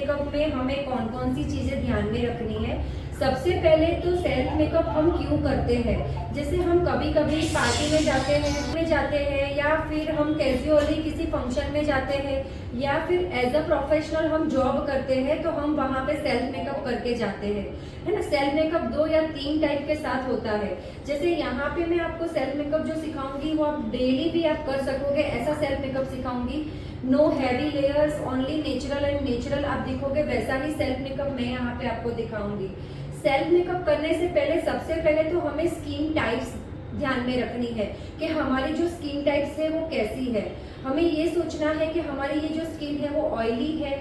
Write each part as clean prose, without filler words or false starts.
Makeup में हमें कौन कौन सी चीजें ध्यान में रखनी है। सबसे पहले तो सेल्फ मेकअप हम क्यों करते हैं, जैसे हम कभी कभी पार्टी में जाते हैं या फिर हम कैजुअली किसी फंक्शन में जाते हैं या फिर एज अ प्रोफेशनल हम जॉब करते हैं तो हम वहाँ पे सेल्फ मेकअप करके जाते हैं, है ना। सेल्फ मेकअप 2 या 3 टाइप के साथ होता है। जैसे यहाँ पे मैं आपको सेल्फ मेकअप जो सिखाऊंगी वो आप डेली भी आप कर सकोगे, ऐसा सेल्फ मेकअप सिखाऊंगी। No heavy layers, only natural and natural आप दिखोगे, वैसा ही सेल्फ मेकअप मैं यहाँ पे आपको दिखाऊंगी। सेल्फ मेकअप करने से पहले सबसे पहले तो हमें स्किन टाइप्स ध्यान में रखनी है कि हमारी जो स्किन टाइप्स है वो कैसी है। हमें ये सोचना है कि हमारी ये जो स्किन है वो ऑयली है,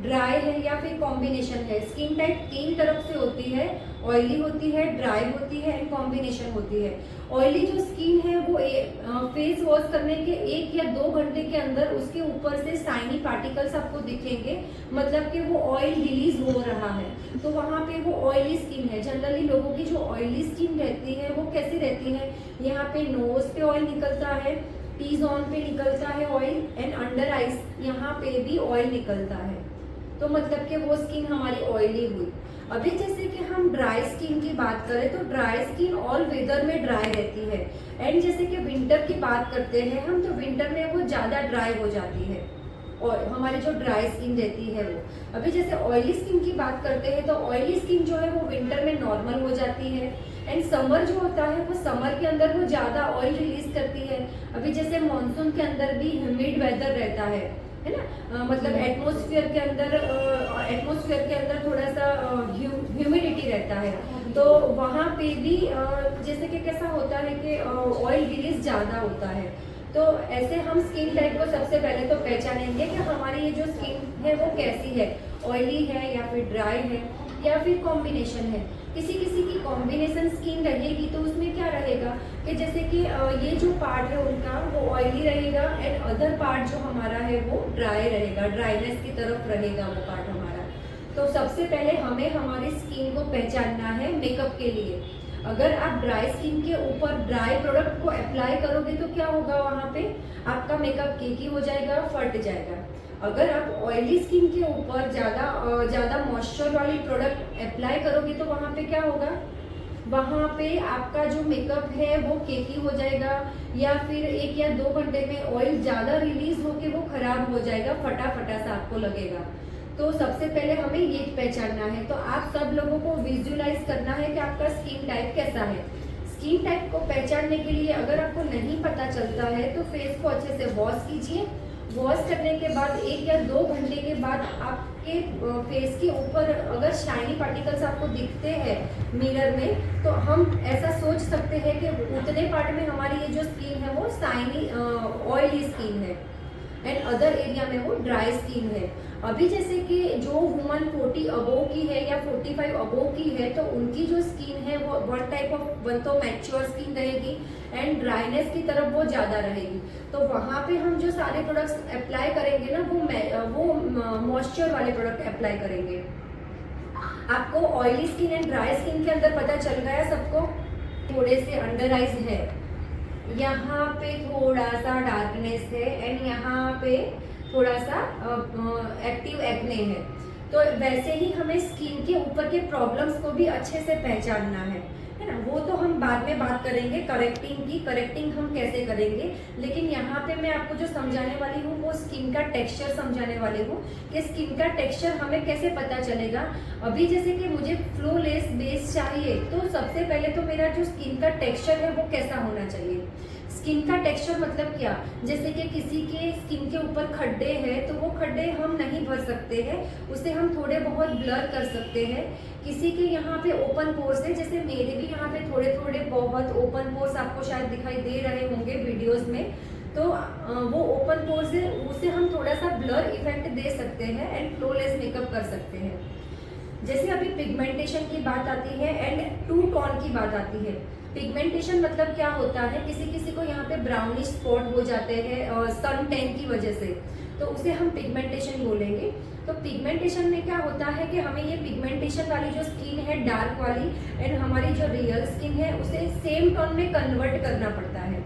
ड्राई है या फिर कॉम्बिनेशन है। स्किन टाइप 3 तरफ से होती है, ऑयली होती है, ड्राई होती है एंड कॉम्बिनेशन होती है। ऑयली जो स्किन है वो फेस वॉश करने के 1 या 2 घंटे के अंदर उसके ऊपर से शाइनी पार्टिकल्स आपको दिखेंगे, मतलब कि वो ऑयल रिलीज हो रहा है, तो वहाँ पे वो ऑयली स्किन है। जनरली लोगों की जो ऑयली स्किन रहती है वो कैसी रहती है, यहाँ पे नोज पे ऑयल निकलता है, टी जोन पे निकलता है ऑयल एंड अंडर आइज यहाँ पे भी ऑयल निकलता है, तो मतलब कि वो स्किन हमारी ऑयली हुई। अभी जैसे कि हम ड्राई स्किन की बात करें तो ड्राई स्किन ऑल वेदर में ड्राई रहती है एंड जैसे कि विंटर की बात करते हैं हम तो विंटर में वो ज़्यादा ड्राई हो जाती है और हमारी जो ड्राई स्किन रहती है वो। अभी जैसे ऑयली स्किन की बात करते हैं तो ऑयली स्किन जो है वो विंटर में नॉर्मल हो जाती है एंड समर जो होता है वो समर के अंदर वो ज़्यादा ऑयल रिलीज करती है। अभी जैसे मानसून के अंदर भी ह्यूमिड वेदर रहता है ना, मतलब एटमॉस्फेयर के अंदर थोड़ा सा ह्यूमिडिटी रहता है, तो वहाँ पे भी जैसे कि कैसा होता है कि ऑयल रिलीज ज़्यादा होता है। तो ऐसे हम स्किन टाइप को सबसे पहले तो पहचानेंगे कि हमारी ये जो स्किन है वो कैसी है, ऑयली है या फिर ड्राई है या फिर कॉम्बिनेशन है। किसी किसी की कॉम्बिनेशन स्किन रहेगी तो उसमें क्या रहेगा कि जैसे कि ये जो पार्ट है उनका वो ऑयली रहेगा एंड अदर पार्ट जो हमारा है वो ड्राई रहेगा, ड्राइनेस की तरफ रहेगा वो पार्ट हमारा। तो सबसे पहले हमें हमारी स्किन को पहचानना है मेकअप के लिए। अगर आप ड्राई स्किन के ऊपर ड्राई प्रोडक्ट को अप्लाई करोगे तो क्या होगा, वहाँ पे आपका मेकअप केकी हो जाएगा, फट जाएगा। अगर आप ऑयली स्किन के ऊपर ज़्यादा मॉइस्चर वाली प्रोडक्ट अप्लाई करोगे तो वहाँ पे क्या होगा, वहाँ पे आपका जो मेकअप है वो केकी हो जाएगा या फिर 1 या 2 घंटे में ऑयल ज़्यादा रिलीज होके वो खराब हो जाएगा, फटा फटा सा आपको लगेगा। तो सबसे पहले हमें ये पहचानना है। तो आप सब लोगों को विजुअलाइज करना है कि आपका स्किन टाइप कैसा है। स्किन टाइप को पहचानने के लिए अगर आपको नहीं पता चलता है तो फेस को अच्छे से वॉश कीजिए। वॉश करने के बाद 1 या 2 घंटे के बाद आपके फेस के ऊपर अगर शाइनी पार्टिकल्स आपको दिखते हैं मिरर में तो हम ऐसा सोच सकते हैं कि उतने पार्ट में हमारी ये जो स्किन है वो शाइनी ऑयली स्किन है एंड अदर एरिया में वो ड्राई स्किन है। अभी जैसे कि जो वुमन 40 अबोव की है या 45 अबोव की है तो उनकी जो स्किन है वो वन तो मैच्योर स्किन रहेगी एंड ड्राइनेस की तरफ वो ज़्यादा रहेगी। तो वहाँ पे हम जो सारे प्रोडक्ट्स अप्लाई करेंगे ना वो मॉइस्चर वाले प्रोडक्ट अप्लाई करेंगे। आपको oily skin and dry skin के अंदर पता चल गया सबको। थोड़े से अंडर आइज है, यहाँ पे थोड़ा सा डार्कनेस है एंड यहाँ पे थोड़ा सा एक्टिव एक्ने है। तो वैसे ही हमें स्किन के ऊपर के प्रॉब्लम्स को भी अच्छे से पहचानना है ना। वो तो हम बाद में बात करेंगे करेक्टिंग हम कैसे करेंगे, लेकिन यहाँ पे मैं आपको जो समझाने वाली हूँ वो स्किन का टेक्सचर समझाने वाली हूँ कि स्किन का टेक्सचर हमें कैसे पता चलेगा। अभी जैसे कि मुझे फ्लोलेस बेस चाहिए तो सबसे पहले तो मेरा जो स्किन का टेक्सचर है वो कैसा होना चाहिए। स्किन का टेक्सचर मतलब क्या, जैसे कि किसी के स्किन के ऊपर खड्डे हैं तो वो खड्डे हम नहीं भर सकते हैं, उसे हम थोड़े बहुत ब्लर कर सकते हैं। किसी के यहाँ पे ओपन पोर्स है, जैसे मेरे भी यहाँ पे थोड़े थोड़े बहुत ओपन पोर्स आपको शायद दिखाई दे रहे होंगे वीडियोस में, तो वो ओपन पोर्स है उसे हम थोड़ा सा ब्लर इफेक्ट दे सकते हैं एंड फ्लोलेस मेकअप कर सकते हैं। जैसे अभी पिगमेंटेशन की बात आती है एंड टू टोन की बात आती है। पिगमेंटेशन मतलब क्या होता है, किसी किसी को यहाँ पे ब्राउनिश स्पॉट हो जाते हैं सन टैन की वजह से, तो उसे हम पिगमेंटेशन बोलेंगे। तो पिगमेंटेशन में क्या होता है कि हमें ये पिगमेंटेशन वाली जो स्किन है डार्क वाली एंड हमारी जो रियल स्किन है उसे सेम टोन में कन्वर्ट करना पड़ता है।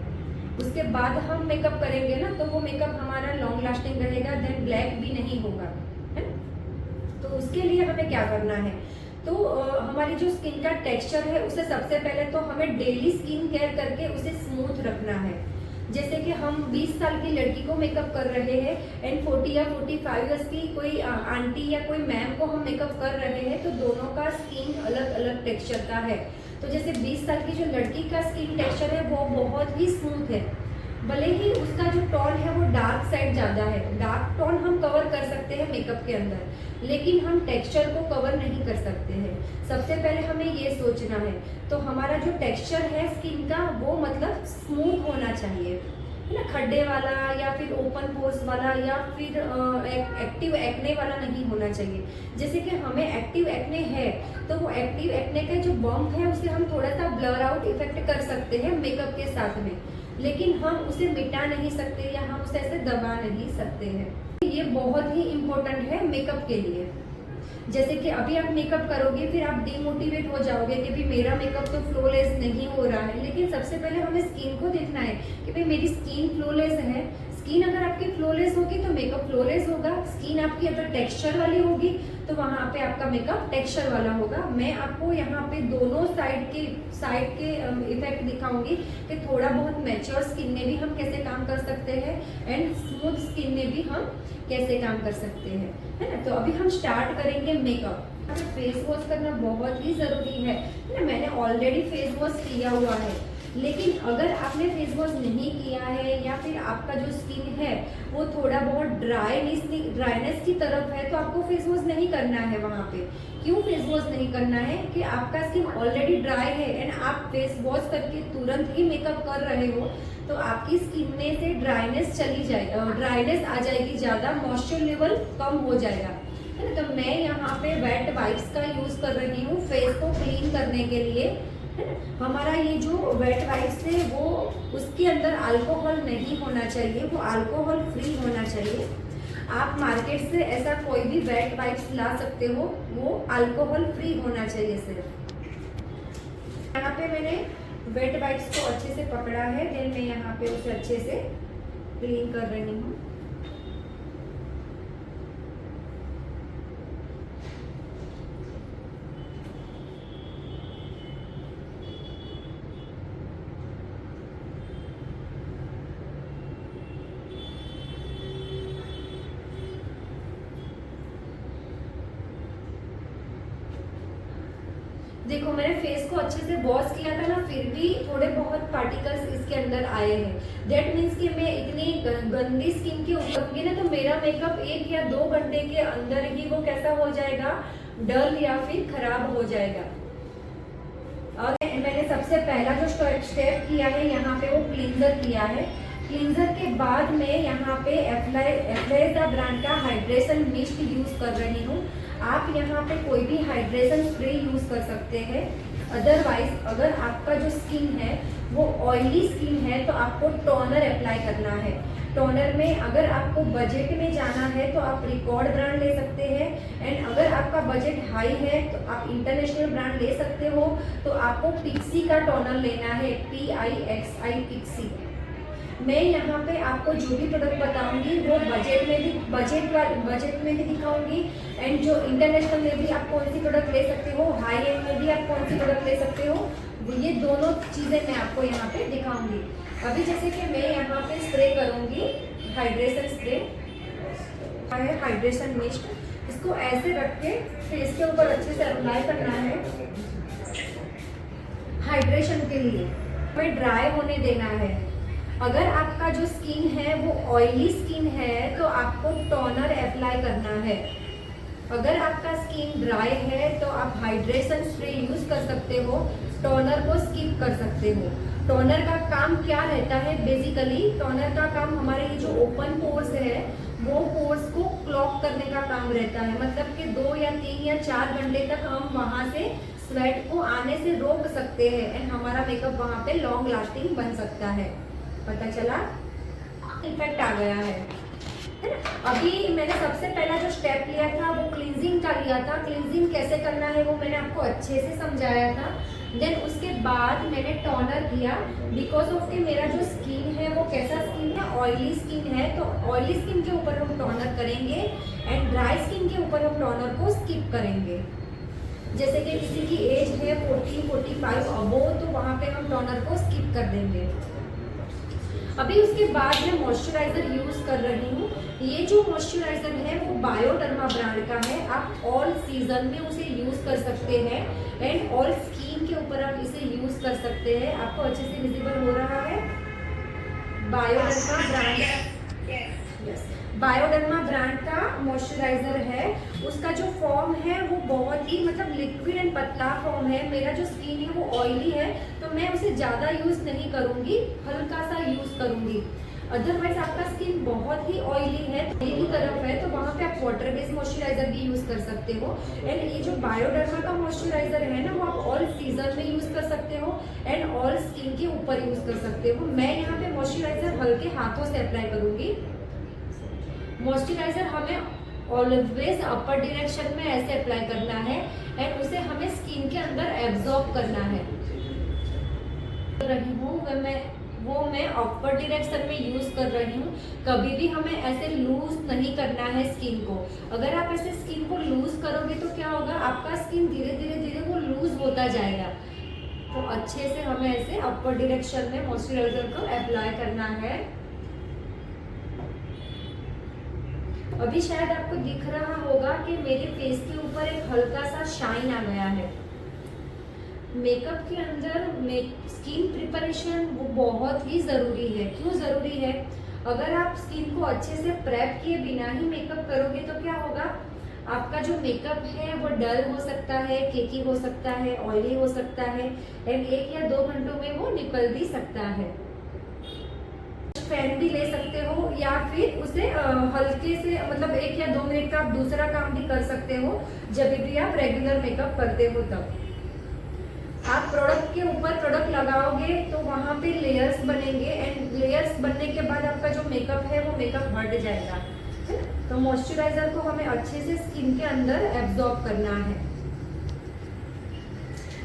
उसके बाद हम मेकअप करेंगे ना तो वो मेकअप हमारा लॉन्ग लास्टिंग रहेगा, देन ब्लैक भी नहीं होगा, है ना। तो हमें क्या करना है। तो हमारी जो स्किन का टेक्सचर है उसे सबसे पहले तो हमें डेली स्किन केयर करके उसे स्मूथ रखना है। जैसे कि हम 20 साल की लड़की को मेकअप कर रहे हैं एंड 40 या 45 ईयर्स की कोई आंटी या कोई मैम को हम मेकअप कर रहे हैं, तो दोनों का स्किन अलग अलग टेक्सचर का है। तो जैसे 20 साल की जो लड़की का स्किन टेक्सचर है वो बहुत ही स्मूथ है, भले ही उसका जो टोन है वो डार्क साइड ज़्यादा है। डार्क टोन हम कवर कर सकते हैं मेकअप के अंदर, लेकिन हम टेक्सचर को कवर नहीं कर सकते हैं। सबसे पहले हमें ये सोचना है, तो हमारा जो टेक्सचर है स्किन का वो मतलब स्मूथ होना चाहिए, है ना, खड्डे वाला या फिर ओपन पोर्स वाला या फिर एक्टिव एक्ने वाला नहीं होना चाहिए। जैसे कि हमें एक्टिव एक्ने है तो वो एक्टिव एक्ने का जो बम्प है उसे हम थोड़ा सा ब्लर आउट इफेक्ट कर सकते हैं मेकअप के साथ में, लेकिन हम उसे मिटा नहीं सकते या हम उसे ऐसे दबा नहीं सकते हैं। ये बहुत ही इम्पोर्टेंट है मेकअप के लिए। जैसे कि अभी आप मेकअप करोगे फिर आप डिमोटिवेट हो जाओगे कि भाई मेरा मेकअप तो फ्लॉलेस नहीं हो रहा है, लेकिन सबसे पहले हमें स्किन को देखना है कि भाई मेरी स्किन फ्लॉलेस है। स्किन अगर आपकी फ्लॉलेस होगी तो मेकअप फ्लॉलेस होगा। स्किन आपकी अगर टेक्सचर वाली होगी तो वहाँ पे आपका मेकअप टेक्सचर वाला होगा। मैं आपको यहाँ पे दोनों साइड के इफेक्ट दिखाऊंगी कि थोड़ा बहुत मैच्योर स्किन में भी हम कैसे काम कर सकते हैं एंड स्मूथ स्किन में भी हम कैसे काम कर सकते हैं, है ना। तो अभी हम स्टार्ट करेंगे मेकअप। हमें फेस वॉश करना बहुत ही ज़रूरी है ना। मैंने ऑलरेडी फेस वॉश किया हुआ है, लेकिन अगर आपने फेस वॉश नहीं किया है या फिर आपका जो स्किन है वो थोड़ा बहुत ड्राइनेस की तरफ है तो आपको फेस वॉश नहीं करना है। वहाँ पे क्यों फेस वॉश नहीं करना है कि आपका स्किन ऑलरेडी ड्राई है एंड आप फेस वॉश करके तुरंत ही मेकअप कर रहे हो तो आपकी स्किन में से ड्राइनेस चली जाएगी, ड्राइनेस आ जाएगी, ज़्यादा मॉइस्चर लेवल कम हो जाएगा, है ना। तो मैं यहाँ पे वेट वाइप्स का यूज़ कर रही हूँ फेस को क्लीन करने के लिए, है ना। हमारा ये जो वेट वाइप्स है वो उसके अंदर अल्कोहल नहीं होना चाहिए, वो अल्कोहल फ्री होना चाहिए। आप मार्केट से ऐसा कोई भी वेट वाइप्स ला सकते हो, वो अल्कोहल फ्री होना चाहिए सिर्फ। यहाँ पे मैंने वेट वाइप्स को अच्छे से पकड़ा है, देन मैं यहाँ पे उसे अच्छे से क्लीन कर रही हूँ। देखो मैंने फेस को अच्छे से वॉश किया था ना, फिर भी थोड़े बहुत पार्टिकल्स इसके अंदर आए हैं। दैट मीन्स कि मैं इतनी गंदी स्किन के ऊपर होंगी ना तो मेरा मेकअप 1 या 2 घंटे के अंदर ही वो कैसा हो जाएगा, डल या फिर खराब हो जाएगा। और मैंने सबसे पहला जो स्टेप किया है यहाँ पे वो क्लींजर किया है। क्लींजर के बाद मैं यहाँ पे एफ्लेजा ब्रांड का हाइड्रेशन मिस्ट यूज कर रही हूँ। आप यहाँ पे कोई भी हाइड्रेशन स्प्रे यूज कर सकते हैं। अदरवाइज अगर आपका जो स्किन है वो ऑयली स्किन है तो आपको टोनर अप्लाई करना है। टोनर में अगर आपको बजट में जाना है तो आप रिकॉर्ड ब्रांड ले सकते हैं एंड अगर आपका बजट हाई है तो आप इंटरनेशनल ब्रांड ले सकते हो। तो आपको पिक्सी का टोनर लेना है, PIXI पिक्सी। मैं यहाँ पे आपको जो भी प्रोडक्ट बताऊंगी वो बजट में भी दिखाऊंगी एंड जो इंटरनेशनल में भी आप कौन सी प्रोडक्ट ले सकते हो, हाई एंड में भी आप कौन सी प्रोडक्ट ले सकते हो, ये दोनों चीज़ें मैं आपको यहाँ पे दिखाऊंगी। अभी जैसे कि मैं यहाँ पे स्प्रे करूँगी हाइड्रेशन स्प्रे है, हाइड्रेशन मिस्ट। इसको ऐसे रख के फेस के ऊपर अच्छे से अप्लाई करना है हाइड्रेशन के लिए, हमें ड्राई होने देना है। अगर आपका जो स्किन है वो ऑयली स्किन है तो आपको टोनर अप्लाई करना है। अगर आपका स्किन ड्राई है तो आप हाइड्रेशन स्प्रे यूज कर सकते हो, टोनर को स्किप कर सकते हो। टोनर का काम क्या रहता है, बेसिकली टोनर का काम हमारे ये जो ओपन पोर्स है वो पोर्स को क्लॉग करने का काम रहता है। मतलब कि 2 या 3 या 4 घंटे तक हम वहाँ से स्वेट को आने से रोक सकते हैं एंड हमारा मेकअप वहाँ पे लॉन्ग लास्टिंग बन सकता है। पता चला, इफेक्ट आ गया है ना। अभी मैंने सबसे पहला जो स्टेप लिया था वो क्लींजिंग का लिया था। क्लींजिंग कैसे करना है वो मैंने आपको अच्छे से समझाया था। देन उसके बाद मैंने टोनर किया, बिकॉज ऑफ कि मेरा जो स्किन है वो कैसा स्किन है, ऑयली स्किन है, तो ऑयली स्किन के ऊपर हम टोनर करेंगे एंड ड्राई स्किन के ऊपर हम टोनर को स्किप करेंगे। जैसे कि किसी की एज है 40-45 अबोव, तो वहाँ पे हम टोनर को स्किप कर देंगे। अभी उसके बाद मैं मॉइस्चराइजर यूज कर रही हूँ। ये जो मॉइस्चराइजर है वो बायोडर्मा ब्रांड का है। आप ऑल सीजन में उसे यूज कर सकते हैं एंड ऑल स्किन के ऊपर आप इसे यूज कर सकते हैं। आपको अच्छे से विजिबल हो रहा है। Bioderma brand, yes, Bioderma brand का मॉइस्चराइजर है। उसका जो फॉर्म है वो बहुत ही मतलब लिक्विड एंड पतला फॉर्म है। मेरा जो स्किन है वो ऑयली है, तो मैं उसे ज़्यादा यूज़ नहीं करूँगी, हल्का सा यूज़ करूँगी। अदरवाइज आपका स्किन बहुत ही ऑयली है, एक ही तरफ है, तो वहाँ पे आप वाटर बेस्ड मॉइस्चराइजर भी यूज़ कर सकते हो। एंड ये जो बायोडर्मा का मॉइस्चराइजर है ना, वो आप ऑल सीजन में यूज़ कर सकते हो एंड ऑल स्किन के ऊपर यूज़ कर सकते हो। मैं यहाँ पे मॉइस्चराइजर हल्के हाथों से अप्लाई करूँगी। मॉइस्चराइजर हमें ऑलवेज अपर डायरेक्शन में ऐसे अप्लाई करना है एंड उसे हमें स्किन के अंदर एब्जॉर्ब करना है। रही हूँ वो मैं अपर डायरेक्शन में यूज कर रही हूँ। कभी भी हमें ऐसे लूज नहीं करना है स्किन को। अगर आप ऐसे स्किन को लूज करोगे तो क्या होगा, आपका स्किन धीरे धीरे धीरे वो लूज होता जाएगा। तो अच्छे से हमें ऐसे अपर डायरेक्शन में मॉइस्चराइजर को अप्लाई करना है। अभी शायद आपको दिख रहा होगा कि मेरे फेस के ऊपर एक हल्का सा शाइन आ गया है। मेकअप के अंदर स्किन प्रिपरेशन वो बहुत ही ज़रूरी है। क्यों ज़रूरी है? अगर आप स्किन को अच्छे से प्रेप किए बिना ही मेकअप करोगे तो क्या होगा, आपका जो मेकअप है वो डल हो सकता है, केकी हो सकता है, ऑयली हो सकता है एंड 1 या 2 घंटों में वो निकल भी सकता है। पेन भी ले सकते हो या फिर उसे हल्के से मतलब 1 या 2 मिनट का आप दूसरा काम भी कर सकते हो जब भी आप रेगुलर मेकअप करते हो। तब आप प्रोडक्ट के ऊपर प्रोडक्ट लगाओगे तो वहाँ पे लेयर्स बनेंगे एंड लेयर्स बनने के बाद आपका जो मेकअप है वो मेकअप हट जाएगा। तो मॉइस्चराइजर को हमें अच्छे से स्किन के अंदर एब्जॉर्ब करना है।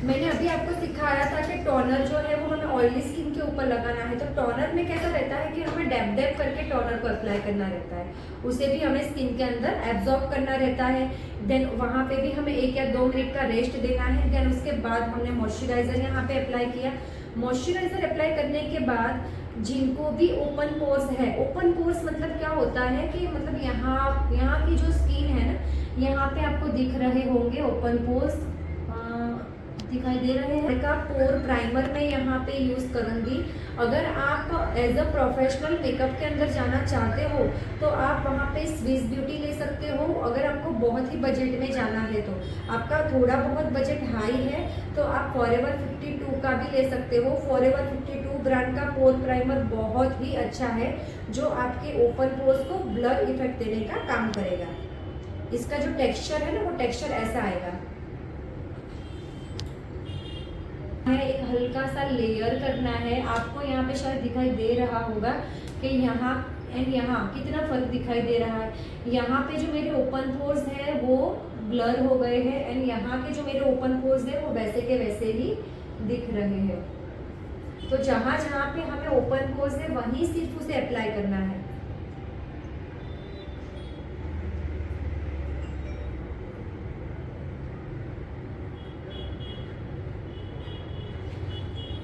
मैंने अभी आपको सिखाया था कि टोनर जो है वो हमें ऑयली स्किन के ऊपर लगाना है। तो टोनर में कैसा रहता है कि हमें डैब डैब करके टोनर को अप्लाई करना रहता है, उसे भी हमें स्किन के अंदर एब्जॉर्ब करना रहता है। देन वहाँ पे भी हमें 1 या 2 मिनट का रेस्ट देना है। देन उसके बाद हमने मॉइस्चराइजर यहाँ पे अप्लाई किया। मॉइस्चराइजर अप्लाई करने के बाद जिनको भी ओपन पोर्स है, ओपन पोर्स मतलब क्या होता है कि मतलब यहाँ की जो स्किन है ना, यहाँ पे आपको दिख रहे होंगे ओपन पोर्स दिखाई दे रहे हैं का पोर प्राइमर मैं यहाँ पे यूज़ करूँगी। अगर आप एज अ प्रोफेशनल मेकअप के अंदर जाना चाहते हो तो आप वहाँ पे स्विस ब्यूटी ले सकते हो। अगर आपको बहुत ही बजट में जाना है, तो आपका थोड़ा बहुत बजट हाई है तो आप फॉरएवर 52 का भी ले सकते हो। फॉरएवर 52 ब्रांड का पोर प्राइमर बहुत ही अच्छा है, जो आपके ओपन पोर्स को ब्लर इफेक्ट देने का काम करेगा। इसका जो टेक्सचर है ना, वो टेक्सचर ऐसा आएगा। एक हल्का सा लेयर करना है। आपको यहाँ पे शायद दिखाई दे रहा होगा कि यहाँ एंड यहाँ कितना फर्क दिखाई दे रहा है। यहाँ पे जो मेरे ओपन पोर्स है वो ब्लर हो गए हैं एंड यहाँ के जो मेरे ओपन पोर्स है वो वैसे के वैसे ही दिख रहे हैं। तो जहाँ जहाँ पे हमें ओपन पोर्स है वहीं सिर्फ उसे अप्लाई करना है।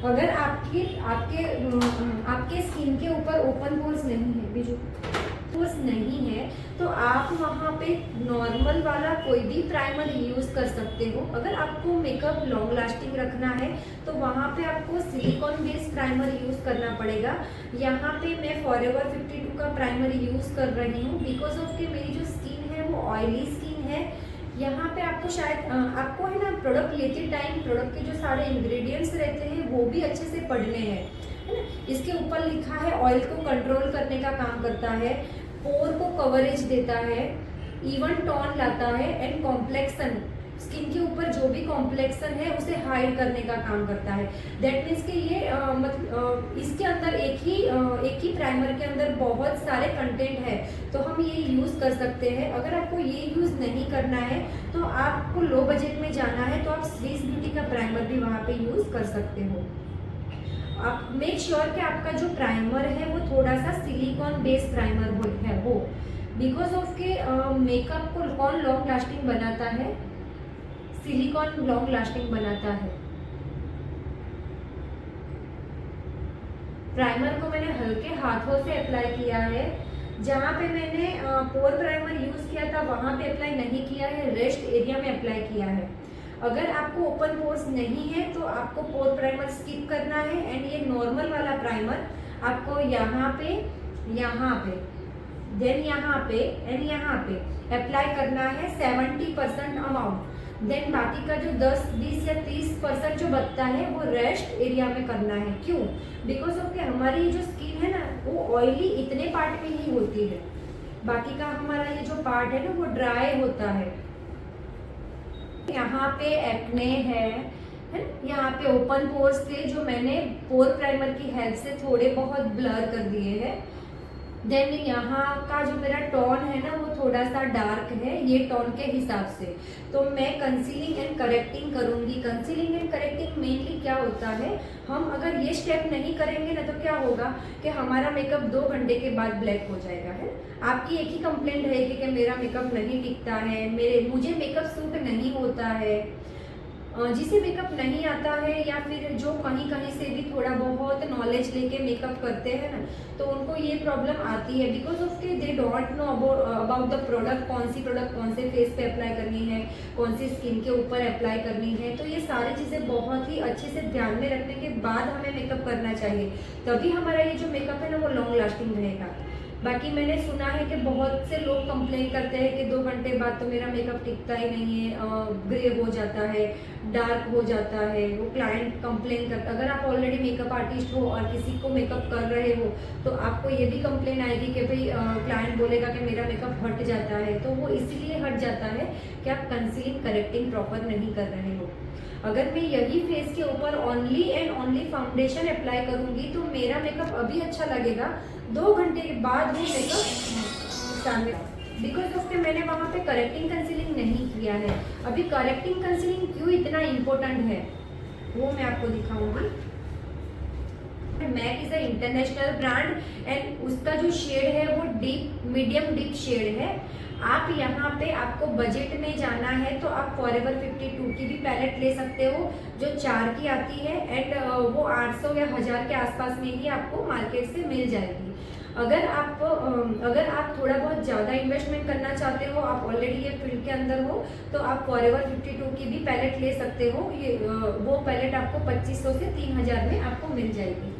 अगर आपके स्किन के ऊपर ओपन पोर्स नहीं है, बीजू पोर्स नहीं है, तो आप वहाँ पे नॉर्मल वाला कोई भी प्राइमर यूज कर सकते हो। अगर आपको मेकअप लॉन्ग लास्टिंग रखना है तो वहाँ पे आपको सिलिकॉन बेस्ड प्राइमर यूज करना पड़ेगा। यहाँ पे मैं फॉरएवर 52 का प्राइमर यूज कर रही हूँ, बिकॉज ऑफ कि मेरी जो स्किन है वो ऑयली स्किन है। यहाँ पे आपको शायद आपको है ना, प्रोडक्ट लेते टाइम प्रोडक्ट के जो सारे इंग्रेडिएंट्स रहते हैं वो भी अच्छे से पढ़ने हैं, है ना। इसके ऊपर लिखा है ऑयल को कंट्रोल करने का काम करता है, पोर को कवरेज देता है, इवन टोन लाता है एंड कॉम्प्लेक्सन स्किन के ऊपर जो भी कॉम्प्लेक्सन है उसे हाइड करने का काम करता है। दैट मीन्स कि ये मतलब इसके अंदर एक ही प्राइमर के अंदर बहुत सारे कंटेंट है, तो हम ये यूज़ कर सकते हैं। अगर आपको ये यूज़ नहीं करना है तो आपको लो बजट में जाना है तो आप स्विस ब्यूटी का प्राइमर भी वहाँ पे यूज़ कर सकते हो। आप मेक श्योर कि आपका जो प्राइमर है वो थोड़ा सा सिलिकॉन बेस्ड प्राइमर हो बिकॉज ऑफ के मेकअप को कौन लॉन्ग लास्टिंग बनाता है, सिलिकॉन लॉन्ग लास्टिंग बनाता है। प्राइमर को मैंने हल्के हाथों से अप्लाई किया है। जहाँ पे मैंने पोर प्राइमर यूज किया था वहाँ पे अप्लाई नहीं किया है, रेस्ट एरिया में अप्लाई किया है। अगर आपको ओपन पोर्स नहीं है तो आपको पोर प्राइमर स्किप करना है एंड ये नॉर्मल वाला प्राइमर आपको यहाँ पे देन यहाँ पे एंड यहाँ पे अप्लाई करना है 70% अमाउंट। देन बाकी का जो 10, 20 या 30% जो बचता है वो रेस्ट एरिया में करना है। क्यों? बिकॉज ऑफ के हमारी जो स्किन है ना वो ऑयली इतने पार्ट में ही होती है, बाकी का हमारा ये जो पार्ट है ना वो ड्राई होता है। यहाँ पे एक्ने है यहाँ पे ओपन पोर्स थे जो मैंने पोर प्राइमर की हेल्प से थोड़े बहुत ब्लर कर दिए हैं। देन यहाँ का जो मेरा टोन है ना वो थोड़ा सा डार्क है ये टोन के हिसाब से, तो मैं कंसीलिंग एंड करेक्टिंग करूँगी। कंसीलिंग एंड करेक्टिंग मेनली क्या होता है, हम अगर ये स्टेप नहीं करेंगे ना तो क्या होगा कि हमारा मेकअप 2 घंटे के बाद ब्लैक हो जाएगा है। आपकी एक ही कंप्लेंट रहेगी कि मेरा मेकअप नहीं टिकता है, मुझे मेकअप सूट नहीं होता है। जिसे मेकअप नहीं आता है या फिर जो कहीं कहीं से भी थोड़ा बहुत नॉलेज लेके मेकअप करते हैं ना तो उनको ये प्रॉब्लम आती है बिकॉज ऑफ के they don't know about the product, कौन सी प्रोडक्ट कौन से फेस पे अप्लाई करनी है, कौन सी स्किन के ऊपर अप्लाई करनी है। तो ये सारी चीज़ें बहुत ही अच्छे से ध्यान में रखने के बाद हमें मेकअप करना चाहिए, तभी हमारा ये जो मेकअप है ना वो लॉन्ग लास्टिंग रहेगा। बाकी मैंने सुना है कि बहुत से लोग कंप्लेन करते हैं कि 2 घंटे बाद तो मेरा मेकअप टिकता ही नहीं है, ग्रे हो जाता है, डार्क हो जाता है। वो क्लाइंट कंप्लेन करता है। अगर आप ऑलरेडी मेकअप आर्टिस्ट हो और किसी को मेकअप कर रहे हो तो आपको ये भी कंप्लेन आएगी कि भाई क्लाइंट बोलेगा कि मेरा मेकअप हट जाता है। तो वो इसीलिए हट जाता है कि आप कंसीलिंग करेक्टिंग प्रॉपर नहीं कर रहे हो। अगर मैं यही फेस के ऊपर only and only foundation apply करूंगी तो मेरा मेकअप अभी अच्छा लगेगा, 2 घंटे के बाद वो मेकअप बिकॉज ऑफ के मैंने वहाँ पे करेक्टिंग कंसीलिंग नहीं किया है। अभी करेक्टिंग कंसीलिंग क्यों इतना इम्पोर्टेंट है वो मैं आपको दिखाऊंगी। MAC is a international brand and उसका जो शेड है वो मीडियम डीप शेड है। आप यहाँ पे आपको बजट में जाना है तो आप फॉरएवर 52 की भी पैलेट ले सकते हो जो 4 की आती है एंड वो 800 या 1000 के आसपास में ही आपको मार्केट से मिल जाएगी। अगर आप थोड़ा बहुत ज़्यादा इन्वेस्टमेंट करना चाहते हो, आप ऑलरेडी ये फील्ड के अंदर हो तो आप फॉरएवर 52 की भी पैलेट ले सकते हो। ये वो पैलेट आपको 2500 से 3000 में आपको मिल जाएगी।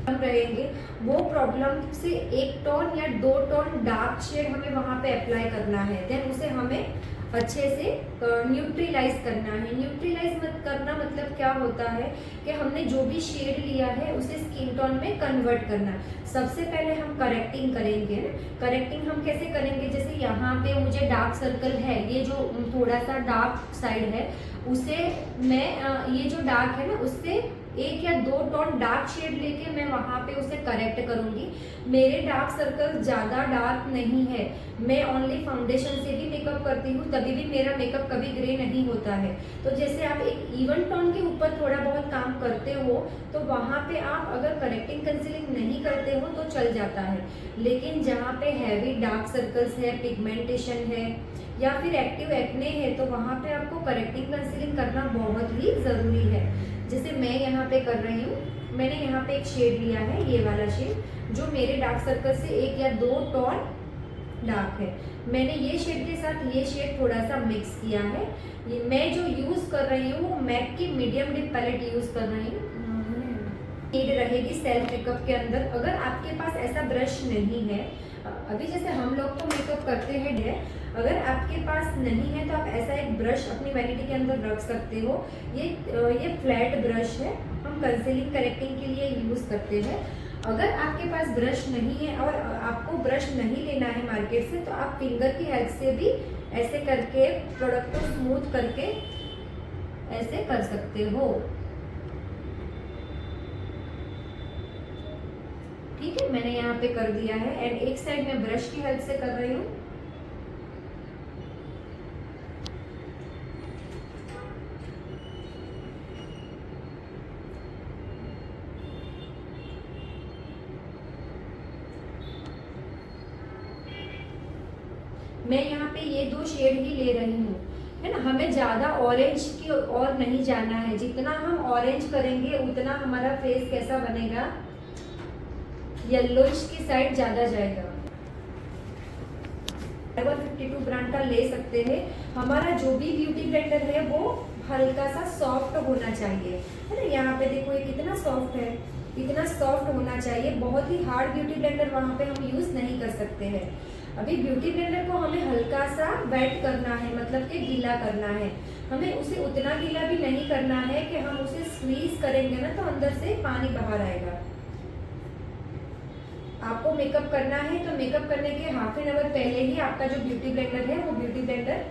रहेंगे वो प्रॉब्लम से 1 टोन या 2 टोन डार्क शेड हमें वहाँ पे अप्लाई करना है। देन उसे हमें अच्छे से न्यूट्रलाइज करना है। न्यूट्रलाइज करना मतलब क्या होता है कि हमने जो भी शेड लिया है उसे स्किन टोन में कन्वर्ट करना। सबसे पहले हम करेक्टिंग करेंगे ना। करेक्टिंग हम कैसे करेंगे, जैसे यहाँ पे मुझे डार्क सर्कल है, ये जो थोड़ा सा डार्क साइड है उसे मैं ये जो डार्क है ना उससे 1 या 2 टोन डार्क शेड लेके मैं वहाँ पे उसे करेक्ट करूँगी। मेरे डार्क सर्कल ज़्यादा डार्क नहीं है, मैं ओनली फाउंडेशन से भी मेकअप करती हूँ तभी भी मेरा मेकअप कभी ग्रे नहीं होता है। तो जैसे आप एक इवन टोन के ऊपर थोड़ा बहुत काम करते हो तो वहाँ पे आप अगर करेक्टिंग कंसीलिंग नहीं करते हो तो चल जाता है। लेकिन जहाँ पे हैवी डार्क सर्कल्स है, पिगमेंटेशन है या फिर एक्टिव एक्ने है तो वहाँ पे आपको करेक्टिंग कंसीलिंग करना बहुत ही ज़रूरी है। जैसे मैं यहाँ पे कर रही हूँ, मैंने यहाँ पे एक शेड लिया है, ये वाला शेड जो मेरे डार्क सर्कल से 1 या 2 टोन डार्क है। मैंने ये शेड के साथ ये शेड थोड़ा सा मिक्स किया है। ये मैं जो यूज़ कर रही हूँ वो मैक की मीडियम डिप पैलेट यूज़ कर रही हूँ। नीड रहेगी सेल्फ मेकअप के अंदर। अगर आपके पास ऐसा ब्रश नहीं है, अभी जैसे हम लोग तो मेकअप करते हैं, अगर आपके पास नहीं है तो आप ऐसा एक ब्रश अपनी वैनिटी के अंदर रख सकते हो। ये फ्लैट ब्रश है, हम कंसीलिंग करेक्टिंग के लिए यूज़ करते हैं। अगर आपके पास ब्रश नहीं है और आपको ब्रश नहीं लेना है मार्केट से तो आप फिंगर की हेल्प से भी ऐसे करके प्रोडक्ट को स्मूथ करके ऐसे कर सकते हो। ठीक है, मैंने यहाँ पे कर दिया है एंड एक साइड में ब्रश की हेल्प से कर रही हूँ। मैं यहाँ पे ये 2 शेड ही ले रही हूँ, है ना। हमें ज्यादा ऑरेंज की और नहीं जाना है, जितना हम ऑरेंज करेंगे उतना हमारा फेस कैसा बनेगा, येलोइश की साइड ज्यादा जाएगा। 52 ब्रांड का ले सकते हैं। हमारा जो भी ब्यूटी ब्लेंडर है वो हल्का सा सॉफ्ट होना चाहिए, है ना। यहाँ पे देखो ये कितना सॉफ्ट है, इतना सॉफ्ट होना चाहिए। बहुत ही हार्ड ब्यूटी ब्लेंडर वहाँ पे हम यूज नहीं कर सकते हैं। अभी ब्यूटी ब्लेंडर को हमें हल्का सा वेट करना है, मतलब कि गीला करना है। हमें उसे उतना गीला भी नहीं करना है कि हम उसे स्क्वीज करेंगे ना तो अंदर से पानी बाहर आएगा। आपको मेकअप करना है तो मेकअप करने के हाफ एन आवर पहले ही आपका जो ब्यूटी ब्लेंडर है वो ब्यूटी ब्लेंडर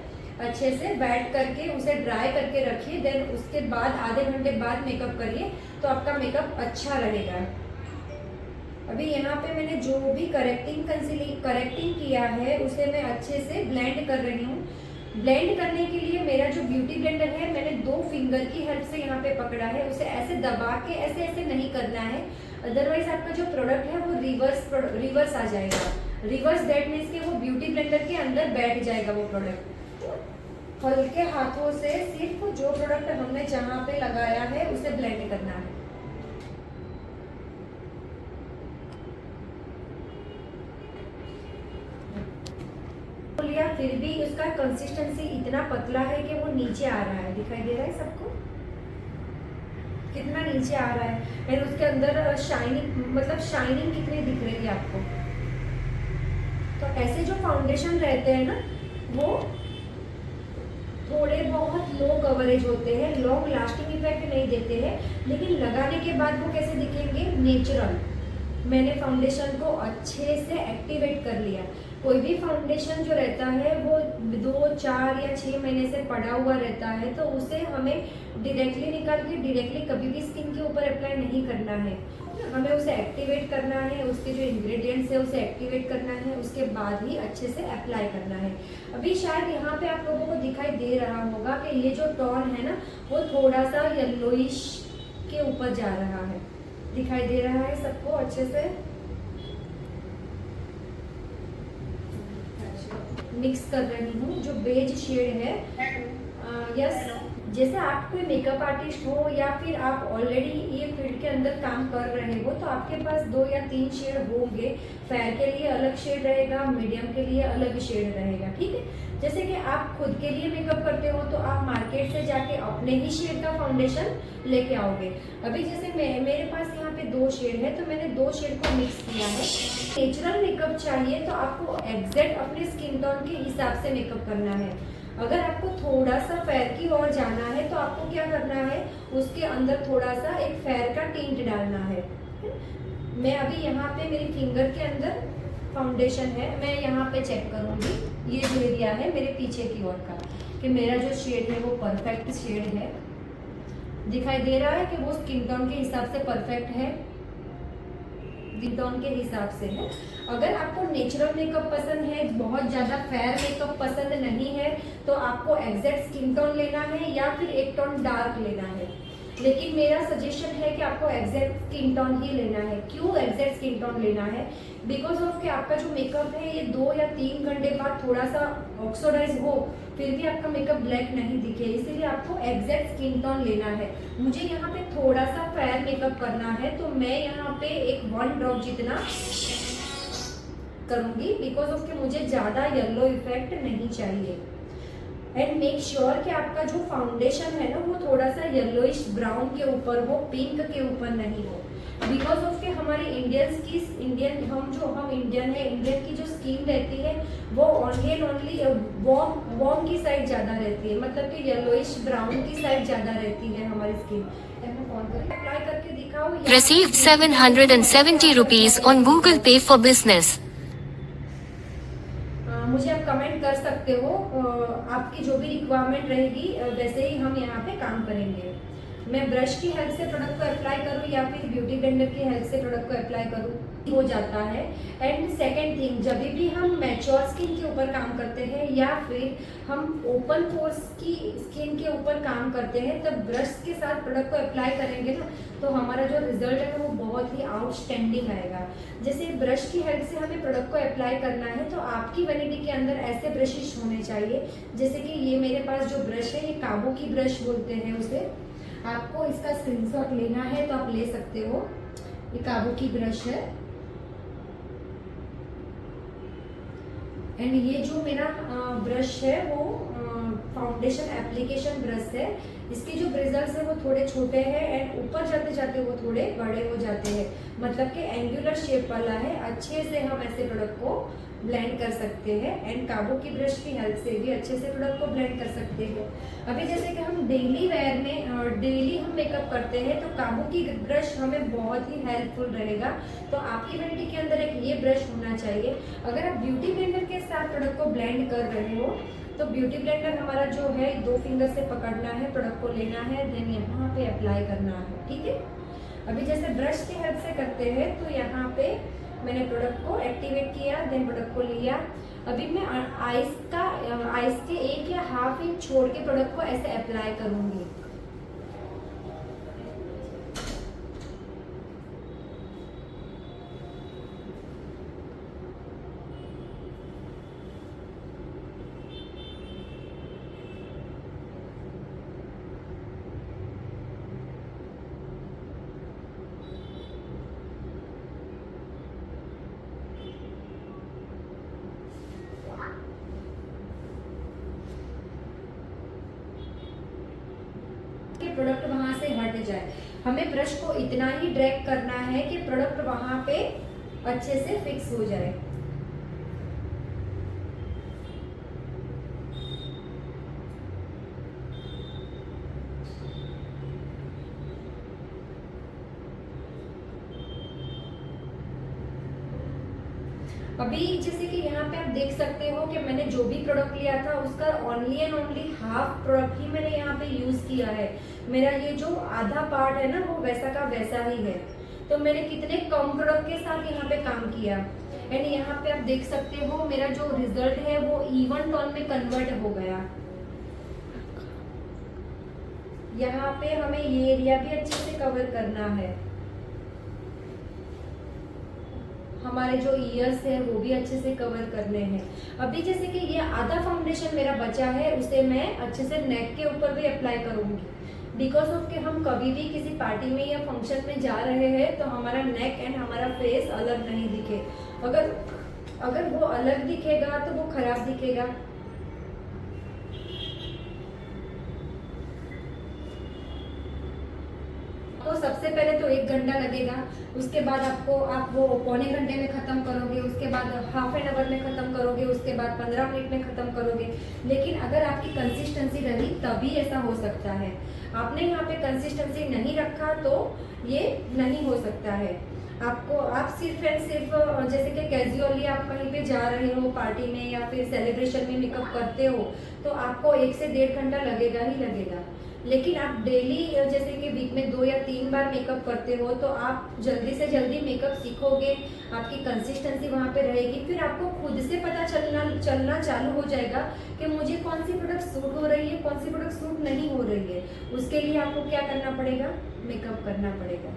अच्छे से वेट करके उसे ड्राई करके रखिए। देन उसके बाद आधे घंटे बाद मेकअप करिए तो आपका मेकअप अच्छा रहेगा। अभी यहाँ पे मैंने जो भी करेक्टिंग किया है उसे मैं अच्छे से ब्लेंड कर रही हूँ। ब्लेंड करने के लिए मेरा जो ब्यूटी ब्लेंडर है मैंने 2 फिंगर की हेल्प से यहाँ पे पकड़ा है। उसे ऐसे दबा के ऐसे ऐसे नहीं करना है, अदरवाइज आपका जो प्रोडक्ट है वो रिवर्स आ जाएगा। रिवर्स दैट मीन्स कि वो ब्यूटी ब्लेंडर के अंदर बैठ जाएगा वो प्रोडक्ट। हल्के हाथों से सिर्फ जो प्रोडक्ट हमने जहाँ पे लगाया है उसे ब्लेंड करना है। लिया फिर भी उसका कंसिस्टेंसी इतना पतला है कि वो नीचे आ रहा है, दिखाई दे रहा है सबको कितना नीचे आ रहा है। एंड उसके अंदर शाइनिंग, मतलब शाइनिंग कितनी दिख रही है आपको। तो ऐसे जो फाउंडेशन रहते हैं ना वो थोड़े बहुत लो कवरेज होते हैं, लॉन्ग लास्टिंग इफेक्ट नहीं देते हैं, लेकिन लगाने के बाद वो कैसे दिखेंगे, नेचुरल। मैंने फाउंडेशन को अच्छे से एक्टिवेट कर लिया। कोई भी फाउंडेशन जो रहता है वो 2, 4 या 6 महीने से पड़ा हुआ रहता है तो उसे हमें डायरेक्टली निकाल के डायरेक्टली कभी भी स्किन के ऊपर अप्लाई नहीं करना है। हमें उसे एक्टिवेट करना है, उसके जो इंग्रेडिएंट्स है उसे एक्टिवेट करना है, उसके बाद ही अच्छे से अप्लाई करना है। अभी शायद यहाँ पे आप लोगों को दिखाई दे रहा होगा कि ये जो टोन है ना वो थोड़ा सा येलोइश के ऊपर जा रहा है, दिखाई दे रहा है सबको अच्छे से। मिक्स कर रही हूँ जो बेज शेड है। यस, जैसे आप कोई मेकअप आर्टिस्ट हो या फिर आप ऑलरेडी ये फील्ड के अंदर काम कर रहे हो तो आपके पास 2 या 3 शेड होंगे। फेयर के लिए अलग शेड रहेगा, मीडियम के लिए अलग शेड रहेगा, ठीक है। जैसे कि आप खुद के लिए मेकअप करते हो तो आप मार्केट से जाके अपने ही शेड का फाउंडेशन लेके आओगे। अभी जैसे मेरे पास यहाँ पे 2 शेड है तो मैंने 2 शेड को मिक्स किया है। नेचुरल मेकअप चाहिए तो आपको एग्जैक्ट अपने स्किन टोन के हिसाब से मेकअप करना है। अगर आपको थोड़ा सा फेयर की ओर जाना है तो आपको क्या करना है, उसके अंदर थोड़ा सा एक फेयर का टिंट डालना है। मैं अभी यहाँ पे मेरी फिंगर के अंदर फाउंडेशन है, मैं यहाँ पे चेक करूँगी ये जो एरिया है मेरे पीछे की ओर का कि मेरा जो शेड है वो परफेक्ट शेड है। दिखाई दे रहा है कि वो स्किन टोन के हिसाब से परफेक्ट है, स्किन टोन के हिसाब से है। अगर आपको नेचुरल मेकअप पसंद है, बहुत ज़्यादा फेयर मेकअप पसंद नहीं है तो आपको एग्जैक्ट स्किन टोन लेना है या फिर एक टोन डार्क लेना है। लेकिन मेरा सजेशन है कि आपको एग्जैक्ट स्किन टोन ही लेना है। क्यों एग्जैक्ट स्किन टोन लेना है? बिकॉज ऑफ कि आपका जो मेकअप है ये 2 या 3 घंटे बाद थोड़ा सा ऑक्सीडाइज हो फिर भी आपका मेकअप ब्लैक नहीं दिखे, इसीलिए आपको एग्जैक्ट स्किन टोन लेना है। मुझे यहाँ पे थोड़ा सा फेयर मेकअप करना है तो मैं यहाँ पे एक 1 ड्रॉप जितना करूंगी बिकॉज ऑफ कि मुझे ज़्यादा येलो इफेक्ट नहीं चाहिए। एंड मेक श्योर कि आपका जो फाउंडेशन है ना वो थोड़ा सा येलोइश ब्राउन के ऊपर हो, पिंक के ऊपर नहीं हो। बिकॉज ऑफ कि हमारे इंडियन है, इंडियन की जो स्किन रहती है वो ओनली एंड ओनली वार्म की साइड ज़्यादा रहती है, मतलब कि येलोइश ब्राउन की साइड ज़्यादा रहती है हमारी स्किन। अप्लाई करके दिखाओ। Received 770 rupees on Google Pay for business. मुझे आप कमेंट कर सकते हो। आपकी जो भी रिक्वायरमेंट रहेगी वैसे ही हम यहाँ पे काम करेंगे। मैं ब्रश की हेल्प से प्रोडक्ट को अप्लाई करूँ या फिर ब्यूटी ब्लेंडर की हेल्प से प्रोडक्ट को अप्लाई करूँ, हो जाता है। एंड सेकेंड थिंग, जब भी हम मैच्योर स्किन के ऊपर काम करते हैं या फिर हम ओपन पोर्स की स्किन के ऊपर काम करते हैं, तब ब्रश के साथ प्रोडक्ट को अप्लाई करेंगे ना, तो हमारा जो रिजल्ट है वो बहुत ही आउटस्टैंडिंग आएगा। जैसे ब्रश की हेल्प से हमें प्रोडक्ट को अप्लाई करना है, तो आपकी वैनिटी के अंदर ऐसे ब्रशेस होने चाहिए। जैसे कि ये मेरे पास जो ब्रश है, ये काबू की ब्रश बोलते हैं उसे। आपको इसका स्क्रीनशॉट लेना है तो आप ले सकते हो। ये काबू की ब्रश है। एंड ये जो मेरा ब्रश है वो फाउंडेशन एप्लीकेशन ब्रश है। इसके जो ब्रिजल्स है वो थोड़े छोटे हैं एंड ऊपर जाते जाते वो थोड़े बड़े हो जाते हैं, मतलब कि एंगुलर शेप वाला है। अच्छे से हम ऐसे प्रोडक्ट को ब्लेंड कर सकते हैं एंड काबू की ब्रश की हेल्प से भी अच्छे से प्रोडक्ट को ब्लेंड कर सकते हैं। अभी जैसे कि हम डेली वेयर में डेली हम मेकअप करते हैं, तो काबू की ब्रश हमें बहुत ही हेल्पफुल रहेगा। तो आपकी वैनिटी के अंदर एक ये ब्रश होना चाहिए। अगर आप ब्यूटी ब्लेंडर के साथ प्रोडक्ट को ब्लेंड कर रहे हो, तो ब्यूटी ब्लेंडर हमारा जो है 2 फिंगर से पकड़ना है, प्रोडक्ट को लेना है, देन यहाँ पे अप्लाई करना है, ठीक है। अभी जैसे ब्रश की हेल्प से करते हैं, तो यहाँ पे मैंने प्रोडक्ट को एक्टिवेट किया, देन प्रोडक्ट को लिया। अभी मैं आइस के 1 या हाफ इंच छोड़ के प्रोडक्ट को ऐसे अप्लाई करूंगी। प्रोडक्ट वहां से हट जाए। हमें ब्रश को इतना ही ड्रैग करना है कि प्रोडक्ट वहां पे अच्छे से फिक्स हो जाए। अभी जैसे कि यहाँ पे आप देख सकते हो कि मैंने जो भी प्रोडक्ट लिया था उसका only and only half product ही मैंने यहाँ पे यूज किया है। मेरा ये जो आधा पार्ट है ना, वो वैसा का वैसा ही है। तो मैंने कितने कम प्रोडक्ट के साथ यहाँ पे काम किया। एंड यहाँ पे आप देख सकते हो मेरा जो रिजल्ट है वो इवन टोन में कन्वर्ट हो गया। यहाँ पे हमें ये एरिया भी अच्छे से कवर करना है। हमारे जो ईयर्स है वो भी अच्छे से कवर करने हैं। अभी जैसे कि ये आधा फाउंडेशन मेरा बचा है, उसे मैं अच्छे से नेक के ऊपर भी अप्लाई करूंगी। बिकॉज ऑफ कि हम कभी भी किसी पार्टी में या फंक्शन में जा रहे हैं, तो हमारा नेक एंड हमारा फेस अलग नहीं दिखे। अगर वो अलग दिखेगा तो वो खराब दिखेगा। तो सबसे पहले तो 1 घंटा लगेगा, उसके बाद आप वो पौने घंटे में खत्म करोगे, उसके बाद हाफ एन आवर में खत्म करोगे, उसके बाद 15 मिनट में खत्म करोगे। लेकिन अगर आपकी कंसिस्टेंसी रही तभी ऐसा हो सकता है। आपने यहाँ पे कंसिस्टेंसी नहीं रखा तो ये नहीं हो सकता है। आप सिर्फ एंड सिर्फ जैसे कि कैजुअली आप कहीं पे जा रहे हो पार्टी में या फिर सेलिब्रेशन में मेकअप करते हो, तो आपको 1 से 1.5 घंटा लगेगा ही लगेगा। लेकिन आप डेली जैसे कि वीक में 2 या 3 बार मेकअप करते हो, तो आप जल्दी से जल्दी मेकअप सीखोगे, आपकी कंसिस्टेंसी वहाँ पे रहेगी। फिर आपको खुद से पता चलना चालू हो जाएगा कि मुझे कौन सी प्रोडक्ट सूट हो रही है, कौन सी प्रोडक्ट सूट नहीं हो रही है। उसके लिए आपको क्या करना पड़ेगा, मेकअप करना पड़ेगा।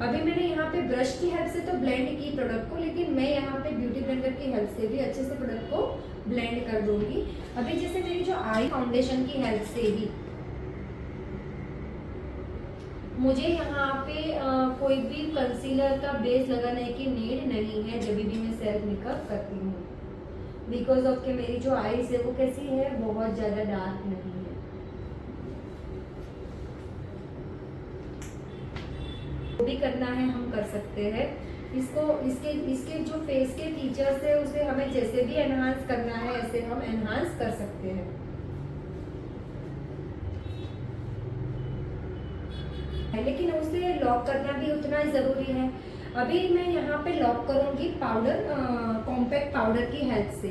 अभी मैंने यहाँ पे ब्रश की हेल्प से तो ब्लेंड की प्रोडक्ट को, लेकिन मैं यहाँ पे ब्यूटी ब्लेंडर की हेल्प से भी अच्छे से प्रोडक्ट को ब्लेंड कर दूंगी। अभी जैसे मेरी जो आई फाउंडेशन की हेल्प से भी मुझे यहाँ पे कोई भी कंसीलर का बेस लगाने की नीड नहीं है जब भी मैं सेल्फ मेकअप करती हूँ। बिकॉज ऑफ के मेरी जो आईज है वो कैसी है, बहुत ज़्यादा डार्क नहीं है। जो भी करना है हम कर सकते हैं। इसके जो फेस के फीचर्स है उसे हमें जैसे भी एनहांस करना है ऐसे हम एनहांस कर सकते हैं। लेकिन उसे लॉक करना भी उतना ही जरूरी है। अभी मैं यहाँ पे लॉक करूंगी पाउडर, कॉम्पैक्ट पाउडर की हेल्प से।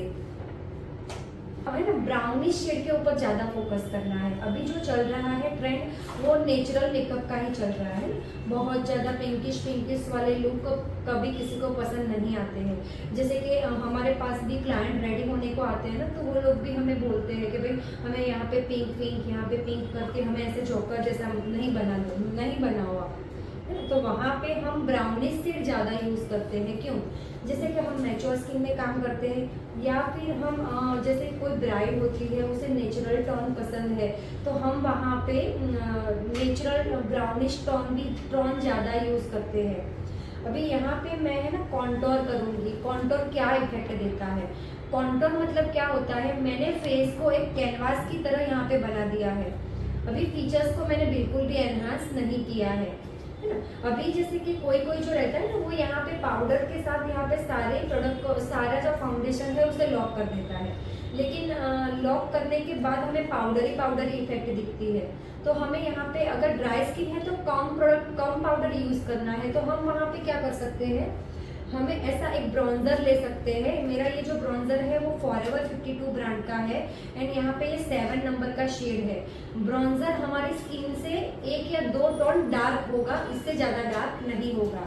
है ना ब्राउनिश शेड के ऊपर ज़्यादा फोकस करना है। अभी जो चल रहा है ट्रेंड वो नेचुरल मेकअप का ही चल रहा है। बहुत ज़्यादा पिंकिश वाले लुक कभी किसी को पसंद नहीं आते हैं। जैसे कि हमारे पास भी क्लाइंट रेडी होने को आते हैं ना, तो वो लोग भी हमें बोलते हैं कि भाई हमें यहाँ पे पिंक यहाँ पे पिंक करके हमें ऐसे जोकर जैसा नहीं बनाओ आप, है ना। तो वहाँ पे हम ब्राउनिश शेड ज़्यादा यूज़ करते हैं। क्यों? जैसे कि हम नेचुरल स्किन में काम करते हैं, या फिर हम जैसे कोई ब्राइड होती है उसे नेचुरल टोन पसंद है, तो हम वहाँ पे नेचुरल ब्राउनिश टोन ज़्यादा यूज़ करते हैं। अभी यहाँ पे मैं है ना कॉन्टोर करूँगी। कॉन्टोर क्या इफेक्ट देता है? कॉन्टोर मतलब क्या होता है, मैंने फेस को एक कैनवास की तरह यहाँ पे बना दिया है। अभी फीचर्स को मैंने बिल्कुल भी एनहांस नहीं किया है ना। अभी जैसे कि कोई जो रहता है ना, वो यहाँ पे पाउडर के साथ यहाँ पे सारे प्रोडक्ट को, सारा जो फाउंडेशन है उसे लॉक कर देता है, लेकिन लॉक करने के बाद हमें पाउडरी इफेक्ट दिखती है। तो हमें यहाँ पे अगर ड्राई स्किन है तो कम पाउडर यूज करना है, तो हम वहाँ पे क्या कर सकते हैं, हमें ऐसा एक ब्रॉन्जर ले सकते हैं। मेरा ये जो ब्रॉन्जर है वो फॉरएवर 52 ब्रांड का है, एंड यहाँ पे ये 7 नंबर का शेड है। ब्रॉन्जर हमारी स्किन से 1 या 2 टोन डार्क होगा, इससे ज़्यादा डार्क नहीं होगा।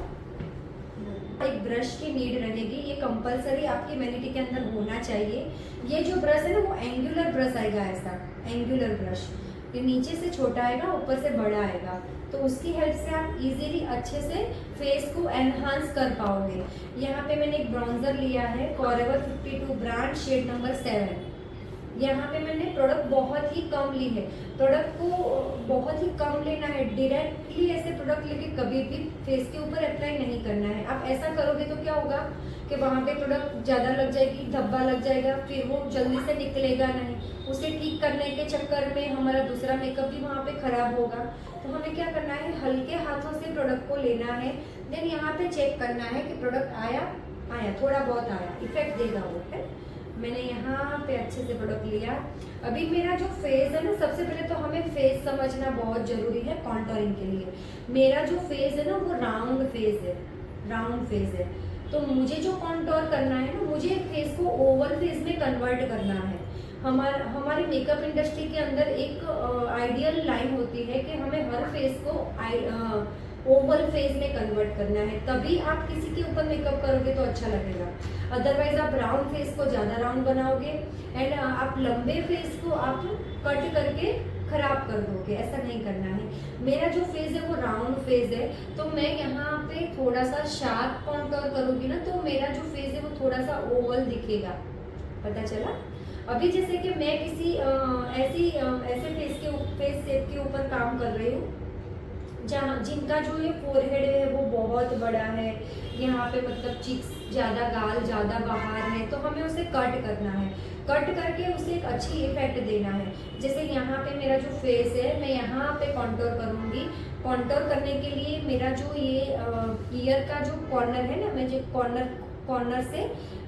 एक ब्रश की नीड रहेगी, ये कंपलसरी आपकी वैनिटी के अंदर होना चाहिए। ये जो ब्रश है ना वो एंगुलर ब्रश आएगा, ऐसा एंगुलर ब्रश, ये नीचे से छोटा आएगा ऊपर से बड़ा आएगा, तो उसकी हेल्प से आप इजीली अच्छे से फेस को एनहांस कर पाओगे। यहाँ पे मैंने एक ब्रॉन्जर लिया है फॉरएवर 52 ब्रांड, शेड नंबर 7। यहाँ पे मैंने प्रोडक्ट बहुत ही कम ली है। प्रोडक्ट को बहुत ही कम लेना है, डायरेक्टली ऐसे प्रोडक्ट लेके कभी भी फेस के ऊपर अप्लाई नहीं करना है। आप ऐसा करोगे तो क्या होगा कि वहाँ पे प्रोडक्ट ज़्यादा लग जाएगी, धब्बा लग जाएगा, फिर वो जल्दी से निकलेगा नहीं। उसे ठीक करने के चक्कर में हमारा दूसरा मेकअप भी वहाँ पे खराब होगा। तो हमें क्या करना है, हल्के हाथों से प्रोडक्ट को लेना है, देन यहाँ पे चेक करना है कि प्रोडक्ट आया थोड़ा बहुत आया, इफेक्ट देगा वो, है। मैंने यहाँ पे अच्छे से प्रोडक्ट लिया। अभी मेरा जो फेस है ना, सबसे पहले तो हमें फेस समझना बहुत जरूरी है कॉन्टोरिंग के लिए। मेरा जो फेस है ना वो राउंड फेस है, तो मुझे जो कॉन्टोर करना है ना, मुझे फेस को ओवल फेस में कन्वर्ट करना है। हमारी मेकअप इंडस्ट्री के अंदर एक आइडियल लाइन होती है कि हमें हर फेस को ओवल फेस में कन्वर्ट करना है, तभी आप किसी के ऊपर मेकअप करोगे तो अच्छा लगेगा। अदरवाइज आप राउंड फेस को ज़्यादा राउंड बनाओगे, एंड आप लंबे फेस को आप कट करके खराब कर दोगे, ऐसा नहीं करना है। मेरा जो फेस है वो राउंड फेस है, तो मैं यहाँ पे थोड़ा सा शार्प कॉन्टोर करूँगी ना, तो मेरा जो फेस है वो थोड़ा सा ओवल दिखेगा। पता चला? अभी जैसे कि मैं किसी ऐसे फेस शेप के ऊपर काम कर रही हूँ जिनका जो ये फोरहेड है वो बहुत बड़ा है, यहाँ पे मतलब चिक्स ज़्यादा, गाल ज़्यादा बाहर है, तो हमें उसे कट करना है। कट करके उसे एक अच्छी इफेक्ट देना है। जैसे यहाँ पे मेरा जो फेस है, मैं यहाँ पे कॉन्टोर करूँगी। कॉन्टोर करने के लिए मेरा जो ये ईयर का जो कॉर्नर है ना, मैं जो कॉर्नर से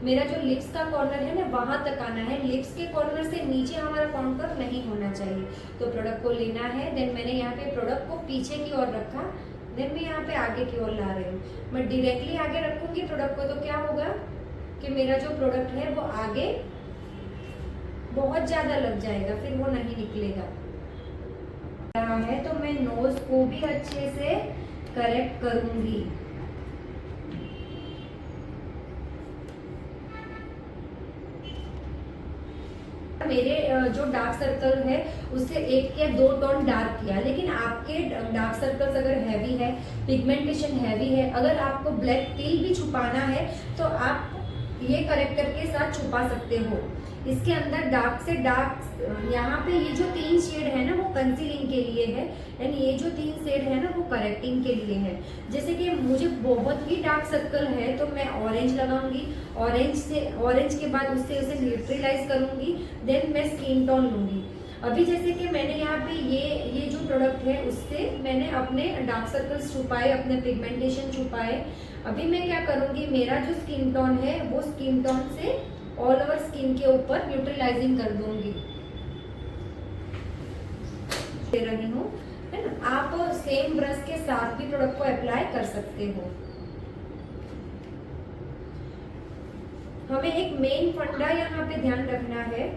मेरा जो लिप्स का कॉर्नर है ना वहाँ तक आना है। लिप्स के कॉर्नर से नीचे हमारा कॉन्टोर नहीं होना चाहिए। तो प्रोडक्ट को लेना है, देन मैंने यहाँ पे प्रोडक्ट को पीछे की ओर रखा, देन मैं यहाँ पे आगे की ओर ला रही हूँ। मैं डायरेक्टली आगे रखूँगी प्रोडक्ट को, तो क्या होगा कि मेरा जो प्रोडक्ट है वो आगे बहुत ज़्यादा लग जाएगा, फिर वो नहीं निकलेगा। है तो मैं नोज को भी अच्छे से करेक्ट करूँगी। मेरे जो डार्क सर्कल है उससे 1 या 2 टोन डार्क किया, लेकिन आपके डार्क सर्कल्स अगर हैवी है, पिगमेंटेशन हैवी है, अगर आपको ब्लैक टिल भी छुपाना है तो आप ये करेक्टर के साथ छुपा सकते हो। इसके अंदर डार्क से डार्क, यहाँ पे ये जो 3 शेड है ना वो कंसीलिंग के लिए है, एंड ये जो 3 शेड है ना वो करेक्टिंग के लिए है। जैसे कि मुझे बहुत ही डार्क सर्कल है तो मैं ऑरेंज लगाऊंगी, ऑरेंज के बाद उससे उसे न्यूट्रलाइज करूंगी, देन मैं स्किन टोन लूंगी। अभी जैसे कि मैंने यहाँ पे ये जो प्रोडक्ट है उससे मैंने अपने डार्क सर्कल्स छुपाए, अपने पिगमेंटेशन छुपाए। अभी मैं क्या करूँगी, मेरा जो स्किन टोन है वो स्किन टोन से ऑल ओवर स्किन के ऊपर न्यूट्रलाइजिंग कर दूंगी, दे रही हूँ, है ना। आप सेम ब्रश के साथ भी प्रोडक्ट को अप्लाई कर सकते हो। हमें एक मेन फंडा यहाँ पे ध्यान रखना है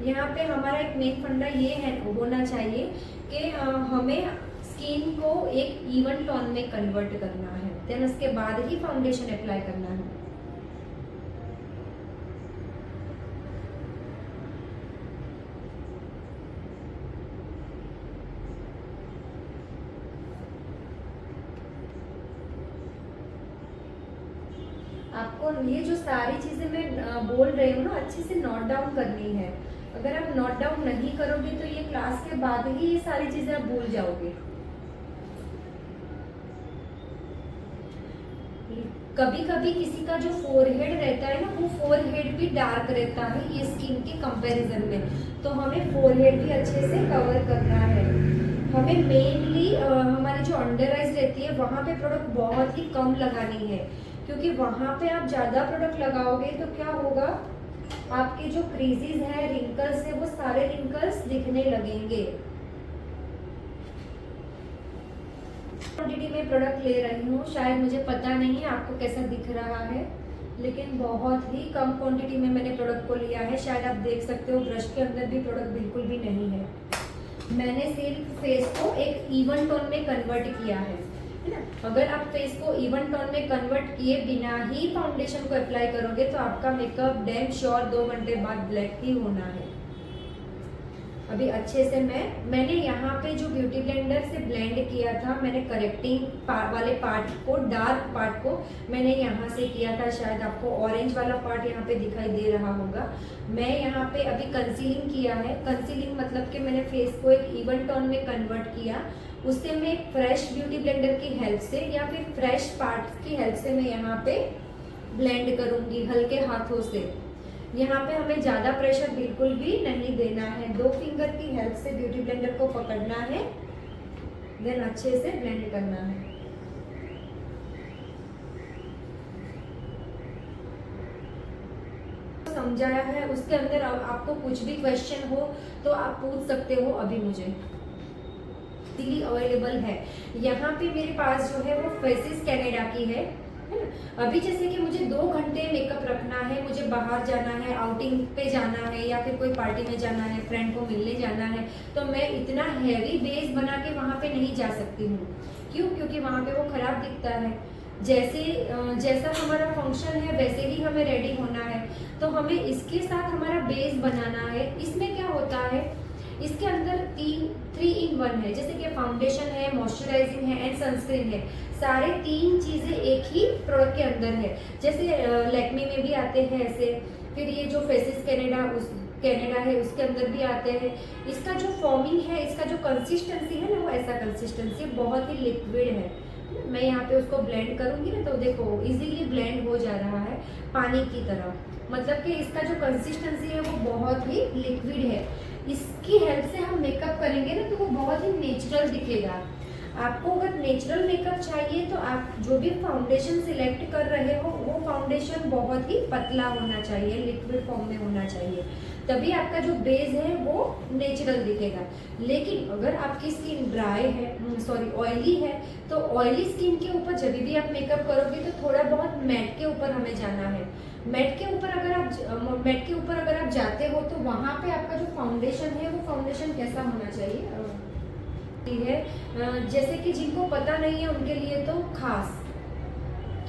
यहाँ पे हमारा एक मेन फंडा ये है होना चाहिए कि हमें स्किन को एक इवन टोन में कन्वर्ट करना है, देन उसके बाद ही फाउंडेशन अप्लाई करना है। आपको ये जो सारी चीजें मैं बोल रही हूँ ना, अच्छे से नोट डाउन करनी है। अगर आप नोट डाउन नहीं करोगे तो ये क्लास के बाद ही ये सारी चीजें आप भूल जाओगे। कभी कभी किसी का जो फोरहेड रहता है ना, वो फोरहेड भी डार्क रहता है ये स्किन के कंपैरिजन में, तो हमें फोरहेड भी अच्छे से कवर करना है। हमें मेनली हमारी जो अंडर आइज रहती है वहाँ पे प्रोडक्ट बहुत ही कम लगानी है, क्योंकि वहाँ पे आप ज़्यादा प्रोडक्ट लगाओगे तो क्या होगा, आपके जो क्रीजेस है, रिंकल्स है, वो सारे रिंकल्स दिखने लगेंगे। क्वांटिटी में प्रोडक्ट ले रही हूँ, शायद मुझे पता नहीं है आपको कैसा दिख रहा है, लेकिन बहुत ही कम क्वांटिटी में मैंने प्रोडक्ट को लिया है। शायद आप देख सकते हो ब्रश के अंदर भी प्रोडक्ट बिल्कुल भी नहीं है। मैंने सिर्फ फेस को एक इवन टोन में कन्वर्ट किया है ना। अगर आप फेस को इवन टोन में कन्वर्ट किए बिना ही फाउंडेशन को अप्लाई करोगे तो आपका मेकअप डैम श्योर 2 घंटे बाद ब्लैक ही होना है। अभी अच्छे से मैंने यहाँ पे जो ब्यूटी ब्लेंडर से ब्लेंड किया था, मैंने करेक्टिंग वाले पार्ट को, डार्क पार्ट को मैंने यहाँ से किया था। शायद आपको ऑरेंज वाला पार्ट यहाँ पे दिखाई दे रहा होगा। मैं यहाँ पे अभी कंसीलिंग किया है। कंसीलिंग मतलब कि मैंने फेस को एक इवन टोन में कन्वर्ट किया, उससे मैं फ्रेश ब्यूटी ब्लेंडर की हेल्प से या फिर फ्रेश पार्ट्स की हेल्प से मैं यहाँ पे ब्लेंड करूँगी हल्के हाथों से। यहाँ पे हमें ज़्यादा प्रेशर बिल्कुल भी नहीं देना है। 2 फिंगर की हेल्प से ब्यूटी ब्लेंडर को पकड़ना है, देन अच्छे से ब्लेंड करना है। समझाया है, उसके अंदर आपको कुछ भी क्वेश्चन हो तो आप पूछ सकते हो अभी मुझे। अवेलेबल है यहाँ पे मेरे पास जो है वो फेसिस कैनेडा की है ना। अभी जैसे कि मुझे 2 घंटे मेकअप रखना है, मुझे बाहर जाना है, आउटिंग पे जाना है या फिर कोई पार्टी में जाना है, फ्रेंड को मिलने जाना है, तो मैं इतना हैवी बेस बना के वहाँ पे नहीं जा सकती हूँ। क्यों? क्योंकि वहाँ पे वो खराब दिखता है। जैसा हमारा फंक्शन है वैसे ही हमें रेडी होना है, तो हमें इसके साथ हमारा बेस बनाना है। इसमें क्या होता है, इसके अंदर 3 in 1 है, जैसे कि फाउंडेशन है, मॉइस्चराइजिंग है एंड सनस्क्रीन है। सारे 3 चीजें एक ही प्रोडक्ट के अंदर है। जैसे लैक्मे में भी आते हैं ऐसे, फिर ये जो फेसिस कैनेडा है उसके अंदर भी आते हैं। इसका जो फॉर्मिंग है, इसका जो कंसिस्टेंसी है ना, वो ऐसा कंसिस्टेंसी बहुत ही लिक्विड है। मैं यहाँ पे उसको ब्लेंड करूंगी ना, तो देखो इजीली ब्लेंड हो जा रहा है पानी की तरह। मतलब कि इसका जो कंसिस्टेंसी है वो बहुत ही लिक्विड है। इसकी हेल्प से हम मेकअप करेंगे ना तो वो बहुत ही नेचुरल दिखेगा। आपको अगर नेचुरल मेकअप चाहिए तो आप जो भी फाउंडेशन सिलेक्ट कर रहे हो वो फाउंडेशन बहुत ही पतला होना चाहिए, लिक्विड फॉर्म में होना चाहिए, तभी आपका जो बेस है वो नेचुरल दिखेगा। लेकिन अगर आपकी स्किन ड्राई है, ऑयली है, तो ऑयली स्किन के ऊपर जब भी आप मेकअप करोगे तो थोड़ा बहुत मैट के ऊपर हमें जाना है। मैट के ऊपर अगर आप जाते हो तो वहाँ पे आपका जो फाउंडेशन है वो फाउंडेशन कैसा होना चाहिए है, जैसे कि जिनको पता नहीं है उनके लिए तो खास,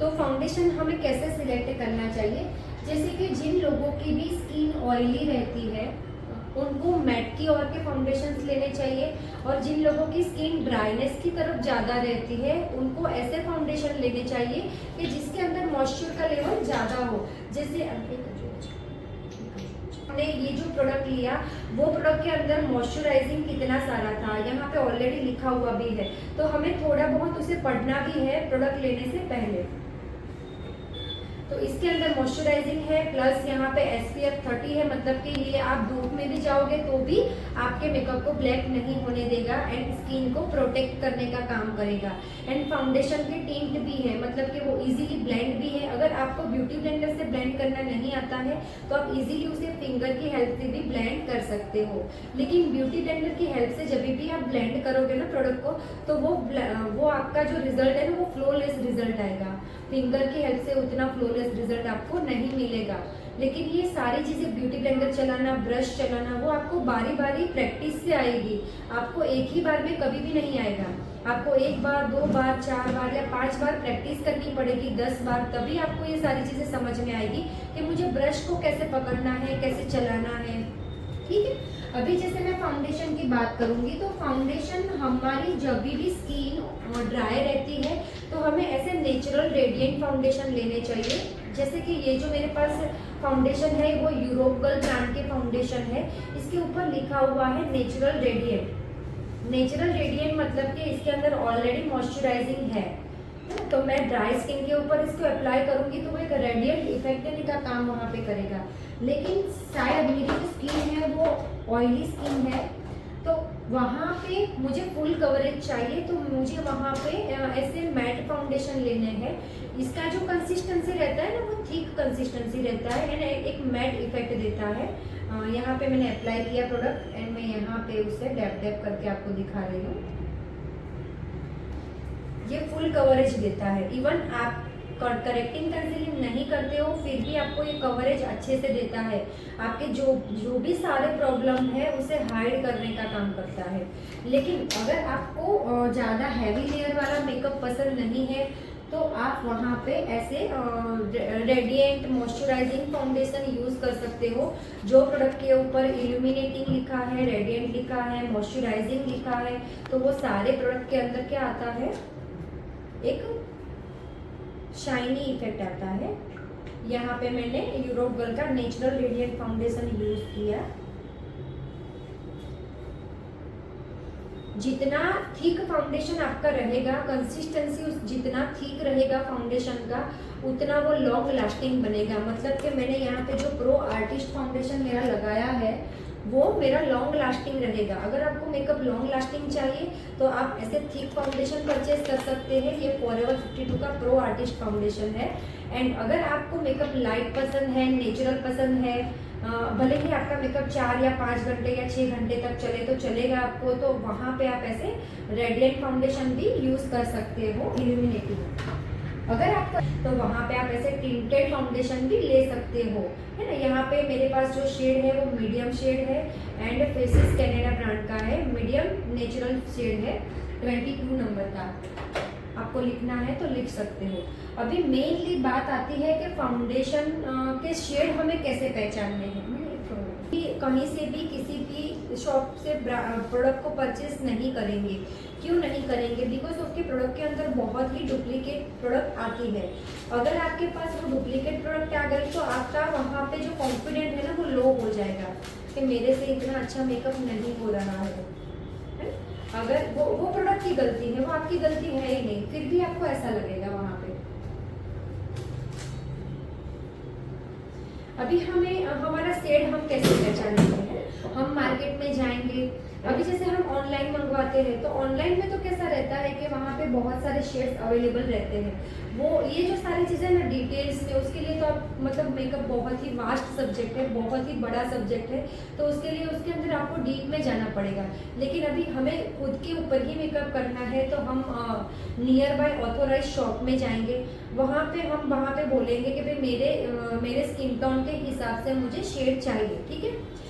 तो फाउंडेशन हमें कैसे सिलेक्ट करना चाहिए। जैसे कि जिन लोगों की भी स्किन ऑयली रहती है उनको मैट की और के फाउंडेशंस लेने चाहिए, और जिन लोगों की स्किन ड्राइनेस की तरफ ज़्यादा रहती है उनको ऐसे फाउंडेशन लेने चाहिए कि जिसके अंदर मॉइस्चर का लेवल ज़्यादा हो। जैसे हमने ये जो प्रोडक्ट लिया वो प्रोडक्ट के अंदर मॉइस्चराइजिंग कितना सारा था, यहाँ पे ऑलरेडी लिखा हुआ भी है, तो हमें थोड़ा बहुत उसे पढ़ना भी है प्रोडक्ट लेने से पहले। तो इसके अंदर मॉइस्चराइजिंग है, प्लस यहाँ पे SPF 30 है, मतलब कि ये आप धूप में भी जाओगे तो भी आपके मेकअप को ब्लैक नहीं होने देगा एंड स्किन को प्रोटेक्ट करने का काम करेगा। एंड फाउंडेशन की टिंट भी है, मतलब कि वो इजीली ब्लेंड भी है। अगर आपको ब्यूटी ब्लेंडर से ब्लेंड करना नहीं आता है तो आप इजीली उसे फिंगर की हेल्प से भी ब्लेंड कर सकते हो, लेकिन ब्यूटी ब्लेंडर की हेल्प से जब भी आप ब्लेंड करोगे ना प्रोडक्ट को, तो वो आपका जो रिजल्ट है ना वो फ्लोलेस रिजल्ट आएगा। फिंगर की हेल्प से उतना फ्लोलेस रिजल्ट आपको नहीं मिलेगा। लेकिन ये सारी चीज़ें ब्यूटी ब्लेंडर चलाना, ब्रश चलाना, वो आपको बारी बारी प्रैक्टिस से आएगी। आपको एक ही बार में कभी भी नहीं आएगा। आपको 1 बार, 2 बार, 4 बार या 5 बार प्रैक्टिस करनी पड़ेगी, 10 बार, तभी आपको ये सारी चीज़ें समझ में आएगी कि मुझे ब्रश को कैसे पकड़ना है, कैसे चलाना है। ठीक है। अभी जैसे मैं फाउंडेशन की बात करूंगी, तो फाउंडेशन हमारी जब भी स्किन ड्राई रहती है तो हमें ऐसे नेचुरल रेडिएंट फाउंडेशन लेने चाहिए। जैसे कि ये जो मेरे पास फाउंडेशन है वो यूरोप गर्ल ब्रांड के फाउंडेशन है। इसके ऊपर लिखा हुआ है नेचुरल रेडिएंट। नेचुरल रेडिएंट मतलब कि इसके अंदर ऑलरेडी मॉइस्चराइजिंग है। तो मैं ड्राई स्किन के ऊपर इसको अप्लाई करूंगी तो वो एक रेडिएंट इफेक्ट देने का काम वहाँ पे करेगा। लेकिन शायद मेरी जो स्किन है वो ऑयली स्किन है, तो वहाँ पे मुझे फुल कवरेज चाहिए, तो मुझे वहाँ पे ऐसे मैट फाउंडेशन लेने हैं। इसका जो कंसिस्टेंसी रहता है ना वो थिक कंसिस्टेंसी रहता है एंड एक मैट इफेक्ट देता है। यहाँ पे मैंने अप्लाई किया प्रोडक्ट एंड मैं यहाँ पे उसे डैप डैप करके आपको दिखा रही हूँ। ये फुल कवरेज देता है। इवन आप करेक्टिंग कंसीलिंग नहीं करते हो फिर भी आपको ये कवरेज अच्छे से देता है। आपके जो भी सारे प्रॉब्लम है उसे हाइड करने का काम करता है। लेकिन अगर आपको ज़्यादा हैवी लेयर वाला मेकअप पसंद नहीं है तो आप वहाँ पे ऐसे रेडिएंट मॉइस्चराइजिंग फाउंडेशन यूज़ कर सकते हो। जो प्रोडक्ट के ऊपर इल्यूमिनेटिंग लिखा है, रेडिएंट लिखा है, मॉइस्चराइजिंग लिखा है, तो वो सारे प्रोडक्ट के अंदर क्या आता है, एक शाइनी इफेक्ट आता है। यहाँ पे मैंने यूरोप गर्ल का नेचुरल रेडिएंट फाउंडेशन यूज किया। जितना थिक फाउंडेशन आपका रहेगा, कंसिस्टेंसी जितना थिक रहेगा फाउंडेशन का, उतना वो लॉन्ग लास्टिंग बनेगा। मतलब कि मैंने यहाँ पे जो प्रो आर्टिस्ट फाउंडेशन मेरा लगाया है वो मेरा लॉन्ग लास्टिंग रहेगा। अगर आपको मेकअप लॉन्ग लास्टिंग चाहिए तो आप ऐसे थिक फाउंडेशन परचेज कर सकते हैं। ये फॉरएवर 52 का प्रो आर्टिस्ट फाउंडेशन है। एंड अगर आपको मेकअप लाइट पसंद है, नेचुरल पसंद है, भले ही आपका मेकअप 4 या 5 घंटे या 6 घंटे तक चले तो चलेगा आपको, तो वहाँ पे आप ऐसे रेडिएंट फाउंडेशन भी यूज़ कर सकते हो इल्यूमिनेटिंग। अगर आपका तो वहाँ पे आप ऐसे टिंटेड फाउंडेशन भी ले सकते हो, है ना। यहाँ पे मेरे पास जो शेड है वो मीडियम शेड है एंड फेसेस कैनेडा ब्रांड का है। मीडियम नेचुरल शेड है, 22 नंबर का। आपको लिखना है तो लिख सकते हो। अभी मेनली बात आती है कि फाउंडेशन के शेड हमें कैसे पहचानने हैं। कहीं से भी किसी भी शॉप से प्रोडक्ट को परचेज नहीं करेंगे। क्यों नहीं करेंगे? बिकॉज उसके प्रोडक्ट के अंदर बहुत ही डुप्लीकेट प्रोडक्ट आती है। अगर आपके पास वो डुप्लीकेट प्रोडक्ट आ गई तो आपका वहाँ पे जो कॉन्फिडेंट है ना वो लो हो जाएगा कि मेरे से इतना अच्छा मेकअप नहीं हो रहा है। अगर वो प्रोडक्ट की गलती है, वो आपकी गलती है ही नहीं, फिर भी आपको ऐसा लगेगा वहाँ पे। अभी हमें हमारा शेड हम कैसे पहचानेंगे हैं? हम मार्केट में जाएंगे। अभी जैसे हम ऑनलाइन मंगवाते हैं तो ऑनलाइन में तो कैसा रहता है कि वहाँ पे बहुत सारे शेड्स अवेलेबल रहते हैं। वो ये जो सारी चीज़ें ना डिटेल्स में, उसके लिए तो आप मतलब मेकअप बहुत ही वास्ट सब्जेक्ट है, बहुत ही बड़ा सब्जेक्ट है, तो उसके लिए उसके अंदर आपको डीप में जाना पड़ेगा। लेकिन अभी हमें खुद के ऊपर ही मेकअप करना है तो हम नियर बाय ऑथोराइज शॉप में जाएंगे। वहाँ पे बोलेंगे कि भाई मेरे स्किन टोन के हिसाब से मुझे शेड चाहिए। ठीक है।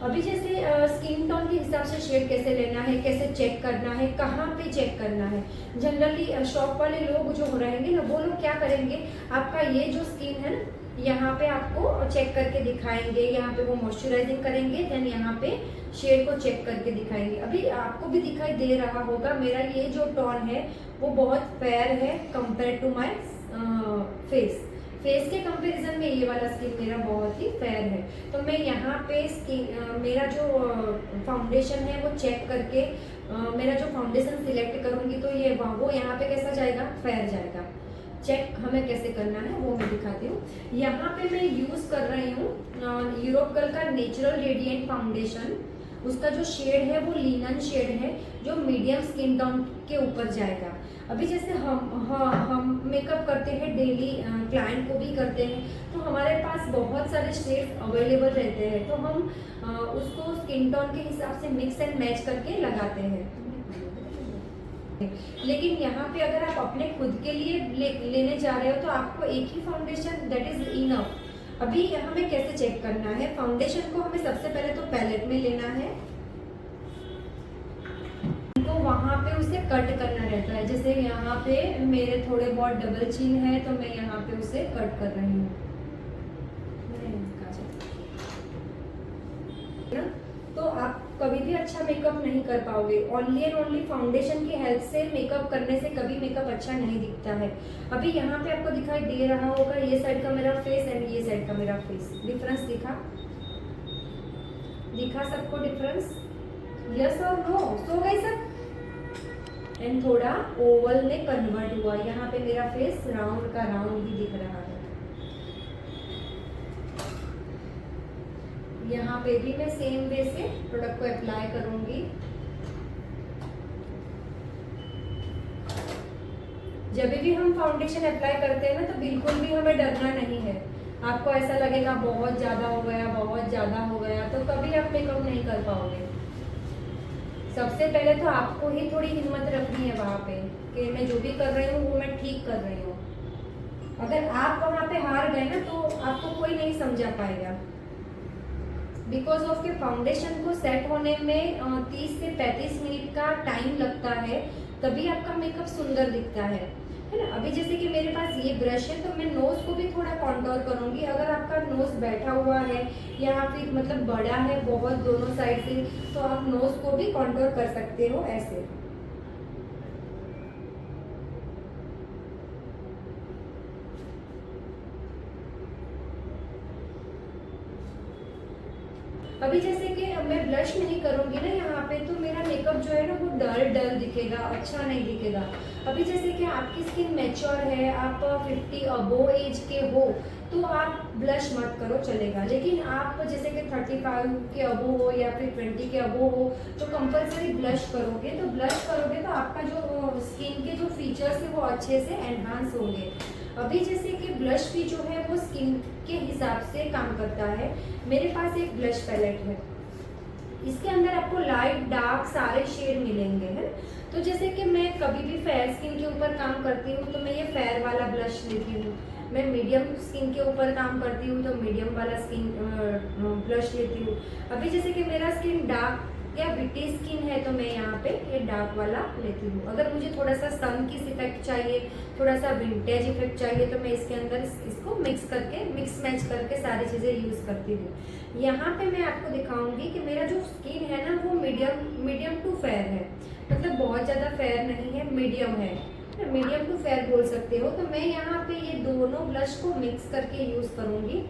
अभी जैसे स्किन टोन के हिसाब से शेड कैसे लेना है, कैसे चेक करना है, कहाँ पे चेक करना है। जनरली शॉप वाले लोग जो रहेंगे ना वो लोग क्या करेंगे, आपका ये जो स्किन है ना यहाँ पे आपको चेक करके दिखाएंगे। यहाँ पे वो मॉइस्चराइजिंग करेंगे, देन यहाँ पे शेड को चेक करके दिखाएंगे। अभी आपको भी दिखाई दे रहा होगा मेरा ये जो टोन है वो बहुत फेयर है कंपेयर टू माई फेस के कंपैरिजन में ये वाला स्किन मेरा बहुत ही फेयर है। तो मैं यहाँ पे मेरा जो फाउंडेशन है वो चेक करके मेरा जो फाउंडेशन सिलेक्ट करूँगी तो ये वो यहाँ पे कैसा जाएगा, फेयर जाएगा। चेक हमें कैसे करना है वो मैं दिखाती हूँ। यहाँ पे मैं यूज़ कर रही हूँ यूरोप गर्ल का नेचुरल रेडिएंट फाउंडेशन। उसका जो शेड है वो लिनन शेड है जो मीडियम स्किन टोन के ऊपर जाएगा। अभी जैसे हम मेकअप करते हैं डेली, क्लाइंट को भी करते हैं, तो हमारे पास बहुत सारे शेड्स अवेलेबल रहते हैं, तो हम उसको स्किन टोन के हिसाब से मिक्स एंड मैच करके लगाते हैं। लेकिन यहाँ पे अगर आप अपने खुद के लिए लेने जा रहे हो तो आपको एक ही फाउंडेशन दैट इज इनफ। अभी हमें कैसे चेक करना है, फाउंडेशन को हमें सबसे पहले तो पैलेट में लेना है, तो वहाँ पे उसे कट करना रहता है। जैसे यहाँ पे मेरे थोड़े बहुत डबल चिन है तो मैं यहाँ पे उसे कट कर रही हूँ ना। तो आप कभी भी अच्छा मेकअप नहीं कर पाओगे, ओनली एंड ओनली फाउंडेशन की हेल्प से मेकअप करने से कभी मेकअप अच्छा नहीं दिखता है। अभी यहाँ पे आपको दिखाई दे रहा होगा ये साइड का मेरा फेस एंड ये साइड का मेरा फेस, डिफरेंस दिखा सबको डिफरेंस? यस और नो? सो गई सब? एंड थोड़ा ओवल में कन्वर्ट हुआ, यहाँ पे मेरा फेस राउंड का राउंड ही दिख रहा है। यहाँ पे भी मैं सेम वे से प्रोडक्ट को अप्लाई करूंगी। जब भी हम फाउंडेशन अप्लाई करते हैं ना तो बिल्कुल भी हमें डरना नहीं है। आपको ऐसा लगेगा बहुत ज्यादा हो गया, बहुत ज्यादा हो गया, तो कभी आप मेकअप नहीं कर पाओगे। सबसे पहले तो आपको ही थोड़ी हिम्मत रखनी है वहां पे कि मैं जो भी कर रही हूँ वो मैं ठीक कर रही हूँ। अगर आप वहां पे हार गए ना तो आपको कोई नहीं समझा पाएगा। बिकॉज ऑफ के फाउंडेशन को सेट होने में 30 से 35 मिनट का टाइम लगता है, तभी आपका मेकअप सुंदर दिखता है ना। अभी जैसे कि मेरे पास ये ब्रश है तो मैं नोज को भी थोड़ा कॉन्टोर करूंगी। अगर आपका नोज बैठा हुआ है या फिर मतलब बड़ा है बहुत दोनों साइड से, तो आप नोज को भी कॉन्टोर कर सकते हो ऐसे। अभी जैसे कि मैं ब्लश नहीं करूंगी ना यहाँ पे, तो मेरा मेकअप जो है ना वो डल डल दिखेगा, अच्छा नहीं दिखेगा। अभी जैसे कि आपकी स्किन मैच्योर है, आप 50 अबो एज के हो, तो आप ब्लश मत करो चलेगा। लेकिन आप जैसे कि 35 के अबो हो या फिर 20 के अबो हो तो कंपलसरी ब्लश करोगे। तो ब्लश करोगे तो आपका जो स्किन के जो फीचर्स है वो अच्छे से एनहांस होंगे। अभी जैसे कि ब्लश भी जो है वो स्किन के हिसाब से काम करता है। मेरे पास एक ब्लश पैलेट है, इसके अंदर आपको लाइट डार्क सारे शेड मिलेंगे हैं। तो जैसे कि मैं कभी भी फेयर स्किन के ऊपर काम करती हूँ तो मैं ये फेयर वाला ब्लश लेती हूँ। मैं मीडियम स्किन के ऊपर काम करती हूँ तो मीडियम वाला स्किन ब्लश लेती हूँ। अभी जैसे कि मेरा स्किन डार्क या विटी स्किन है तो मैं यहाँ पे ये डार्क वाला लेती हूँ। अगर मुझे थोड़ा सा सन किस इफेक्ट चाहिए, थोड़ा सा विंटेज इफेक्ट चाहिए, तो मैं इसके अंदर इसको मिक्स मैच करके सारी चीज़ें यूज़ करती हूँ। यहाँ पे मैं आपको दिखाऊंगी कि मेरा जो स्किन है ना वो मीडियम टू फेयर है, मतलब बहुत ज़्यादा फेयर नहीं है, मीडियम है, मीडियम टू फेयर बोल सकते हो। तो मैं यहाँ पे ये दोनों ब्लश को मिक्स करके यूज़ करूँगी।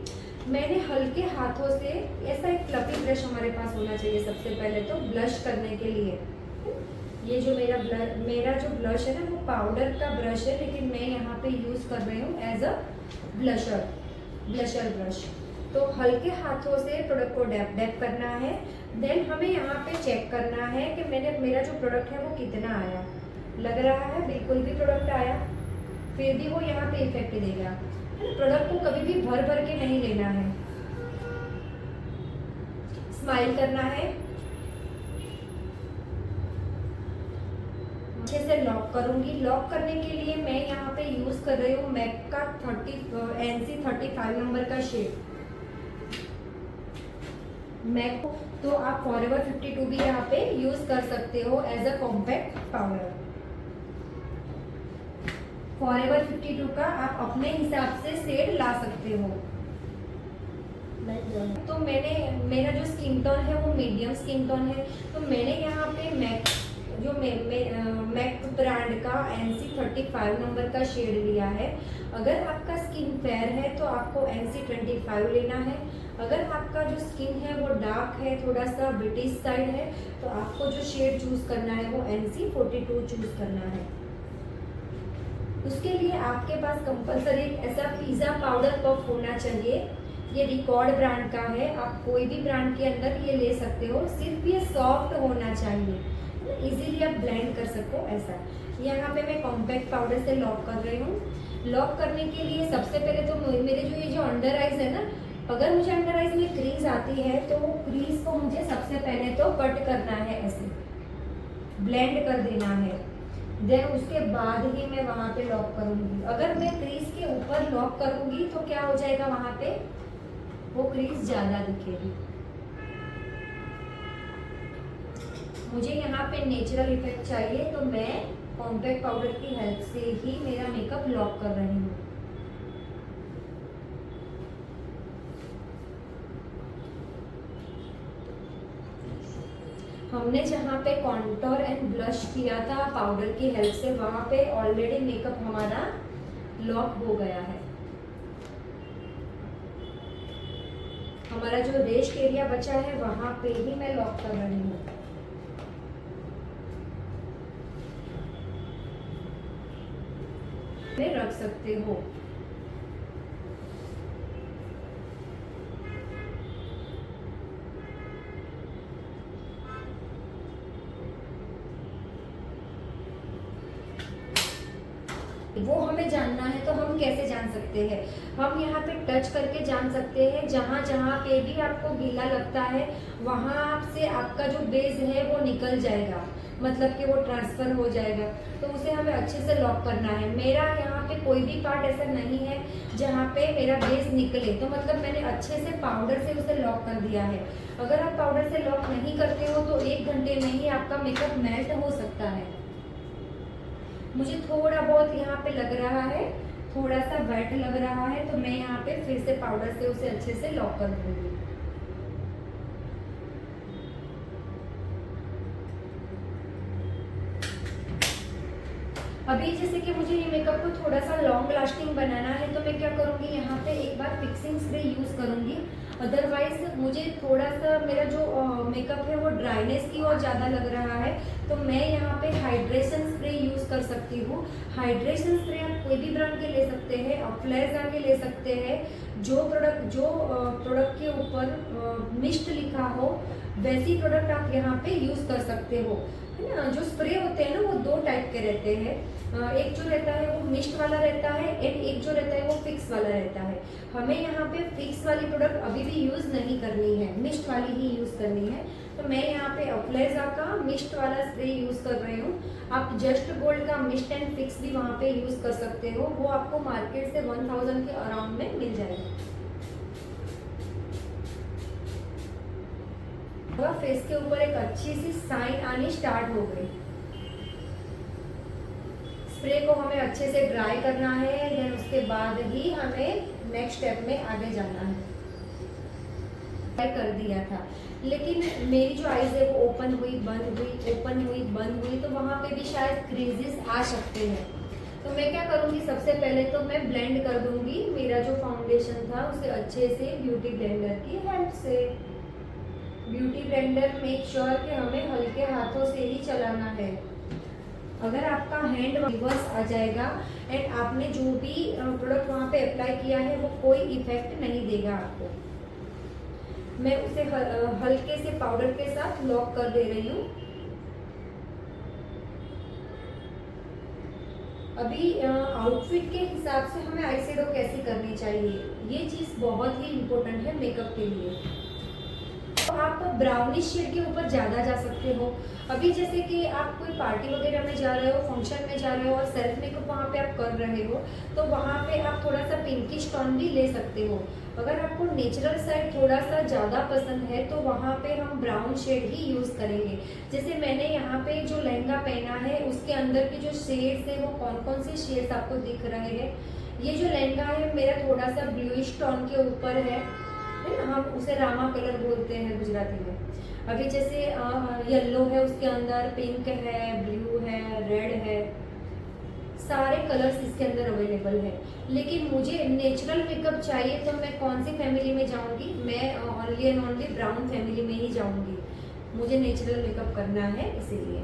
मैंने हल्के हाथों से, ऐसा एक फ्लफी ब्रश हमारे पास होना चाहिए सबसे पहले तो ब्लश करने के लिए। ये जो मेरा जो ब्लश है ना वो पाउडर का ब्रश है, लेकिन मैं यहाँ पे यूज़ कर रही हूँ एज अ ब्लशर ब्रश। तो हल्के हाथों से प्रोडक्ट को डैप करना है। देन हमें यहाँ पे चेक करना है कि मेरा जो प्रोडक्ट है वो कितना आया। लग रहा है बिल्कुल भी प्रोडक्ट आया, फिर भी वो यहाँ पे इफेक्ट देगा। प्रोडक्ट को कभी भी भर के नहीं लेना है, स्माइल करना है, अच्छे से लॉक करूंगी। लॉक करने के लिए मैं यहाँ पे यूज कर रही हूँ मैक का NC 35 नंबर का शेड मैक। तो आप फॉरएवर 52 भी यहाँ पे यूज कर सकते हो as a compact powder. Forever 52 का आप अपने हिसाब से शेड ला सकते हो। तो मेरा जो स्किन टोन है वो मीडियम स्किन टोन है, तो मैंने यहाँ पे मैक ब्रांड का NC 35 नंबर का शेड लिया है। अगर आपका स्किन फेयर है तो आपको NC 25 लेना है। अगर आपका जो स्किन है वो डार्क है, थोड़ा सा ब्रिटिश साइड है, तो आपको जो शेड चूज करना है वो NC 42 चूज करना है। उसके लिए आपके पास कंपलसरी ऐसा पिज़्ज़ा पाउडर पफ होना चाहिए। ये रिकॉर्ड ब्रांड का है, आप कोई भी ब्रांड के अंदर ये ले सकते हो। सिर्फ ये सॉफ्ट होना चाहिए, इजीली आप ब्लेंड कर सको ऐसा। यहाँ पे मैं कॉम्पैक्ट पाउडर से लॉक कर रही हूँ। लॉक करने के लिए सबसे पहले तो मेरे ये जो अंडर आइज है ना, अगर मुझे अंडर आइज में क्रीज आती है तो क्रीज को मुझे सबसे पहले तो कट करना है, ऐसे ब्लेंड कर देना है। देन उसके बाद ही मैं वहाँ पे लॉक करूँगी। अगर मैं क्रीज के ऊपर लॉक करूँगी तो क्या हो जाएगा, वहाँ पे वो क्रीज ज़्यादा दिखेगी। मुझे यहाँ पे नेचुरल इफेक्ट चाहिए तो मैं कॉम्पैक्ट पाउडर की हेल्प से ही मेरा मेकअप लॉक कर रही हूँ। हमने जहाँ पे कॉन्टोर एंड ब्लश किया था पाउडर की हेल्प से, वहाँ पे ऑलरेडी मेकअप हमारा लॉक हो गया है। हमारा जो रेस्ट एरिया बचा है वहाँ पे ही मैं लॉक कर रही हूँ। रख सकते हो। वो हमें जानना है तो हम कैसे जान सकते हैं? हम यहाँ पे टच करके जान सकते हैं। जहाँ जहाँ पे भी आपको गीला लगता है वहाँ से आपका जो बेस है वो निकल जाएगा, मतलब कि वो ट्रांसफर हो जाएगा। तो उसे हमें अच्छे से लॉक करना है। मेरा यहाँ पे कोई भी पार्ट ऐसा नहीं है जहाँ पे मेरा बेस निकले, तो मतलब मैंने अच्छे से पाउडर से उसे लॉक कर दिया है। अगर आप पाउडर से लॉक नहीं करते हो तो 1 घंटे में ही आपका मेकअप मेल्ट हो सकता है। मुझे थोड़ा बहुत यहाँ पे लग रहा है, थोड़ा सा वेट लग रहा है, तो मैं यहाँ पे फिर से पाउडर से उसे अच्छे से लॉक कर दूंगी। अभी जैसे कि मुझे ये मेकअप को थोड़ा सा लॉन्ग लास्टिंग बनाना है तो मैं क्या करूँगी, यहाँ पे एक बार फिक्सिंग स्प्रे यूज़ करूँगी। अदरवाइज मुझे थोड़ा सा मेरा जो मेकअप है वो ड्राइनेस की ओर ज़्यादा लग रहा है, तो मैं यहाँ पे हाइड्रेशन स्प्रे यूज़ कर सकती हूँ। हाइड्रेशन स्प्रे आप कोई भी ब्रांड के ले सकते हैं, अफ्लेजा के ले सकते हैं। जो प्रोडक्ट के ऊपर मिस्ट लिखा हो वैसी प्रोडक्ट आप यहाँ पे यूज़ कर सकते हो, है ना। जो स्प्रे होते हैं ना वो 2 टाइप के रहते हैं। एक जो रहता है वो मिस्ट वाला रहता है एंड एक जो रहता है वो फिक्स वाला रहता है। हमें यहाँ पे फिक्स वाली प्रोडक्ट अभी भी यूज़ नहीं करनी है, मिस्ट वाली ही यूज़ करनी है। तो मैं यहाँ पे अफ्लेजा का मिस्ट वाला स्प्रे यूज़ कर रही हूँ। आप जस्ट गोल्ड का मिस्ट एंड फिक्स भी वहाँ पे यूज़ कर सकते हो। वो आपको मार्केट से 1000 के अराउंड में मिल जाएगा। फेस के ऊपर एक अच्छी सी साइन आनी स्टार्ट हो गई। स्प्रे को हमें अच्छे से ड्राई करना है, देन उसके बाद ही हमें नेक्स्ट स्टेप में आगे जाना है। ट्राई कर दिया था, लेकिन मेरी जो आईज है वो ओपन हुई बंद हुई, ओपन हुई बंद हुई, तो वहाँ पे भी शायद क्रीजेस आ सकते हैं। तो मैं क्या करूँगी, सबसे पहले तो मैं ब्लेंड कर दूंगी मेरा जो फाउंडेशन था उसे अच्छे से ब्यूटी ब्लेंडर की हेल्प से। ब्यूटी ब्लेंडर मेक श्योर कि हमें हल्के हाथों से ही चलाना है। अगर आपका हैंड रिवर्स आ जाएगा एंड आपने जो भी प्रोडक्ट वहाँ पे अप्लाई किया है वो कोई इफेक्ट नहीं देगा आपको। मैं उसे हल्के से पाउडर के साथ लॉक कर दे रही हूँ। अभी आउटफिट के हिसाब से हमें आई शेडो कैसी करनी चाहिए, ये चीज़ बहुत ही इम्पोर्टेंट है मेकअप के लिए। तो आप ब्राउनिश शेड के ऊपर ज़्यादा जा सकते हो। अभी जैसे कि आप कोई पार्टी वगैरह में जा रहे हो, फंक्शन में जा रहे हो और सेल्फ मेकअप वहाँ पे आप कर रहे हो, तो वहाँ पे आप थोड़ा सा पिंकिश टोन भी ले सकते हो। अगर आपको नेचुरल साइड थोड़ा सा ज़्यादा पसंद है तो वहाँ पे हम ब्राउन शेड ही यूज़ करेंगे। जैसे मैंने यहाँ पे जो लहंगा पहना है उसके अंदर की जो शेड्स है वो कौन कौन से शेड्स आपको दिख रहे हैं। ये जो लहंगा है मेरा थोड़ा सा ब्लूइश टोन के ऊपर है ना, हम उसे रामा कलर बोलते हैं गुजराती में। अभी जैसे येलो है, उसके अंदर पिंक है, ब्लू है, रेड है, सारे कलर्स इसके अंदर अवेलेबल है। लेकिन मुझे नेचुरल मेकअप चाहिए तो मैं कौन सी फैमिली में जाऊंगी, मैं only and only brown family में ही जाऊंगी। मुझे नेचुरल मेकअप करना है, इसीलिए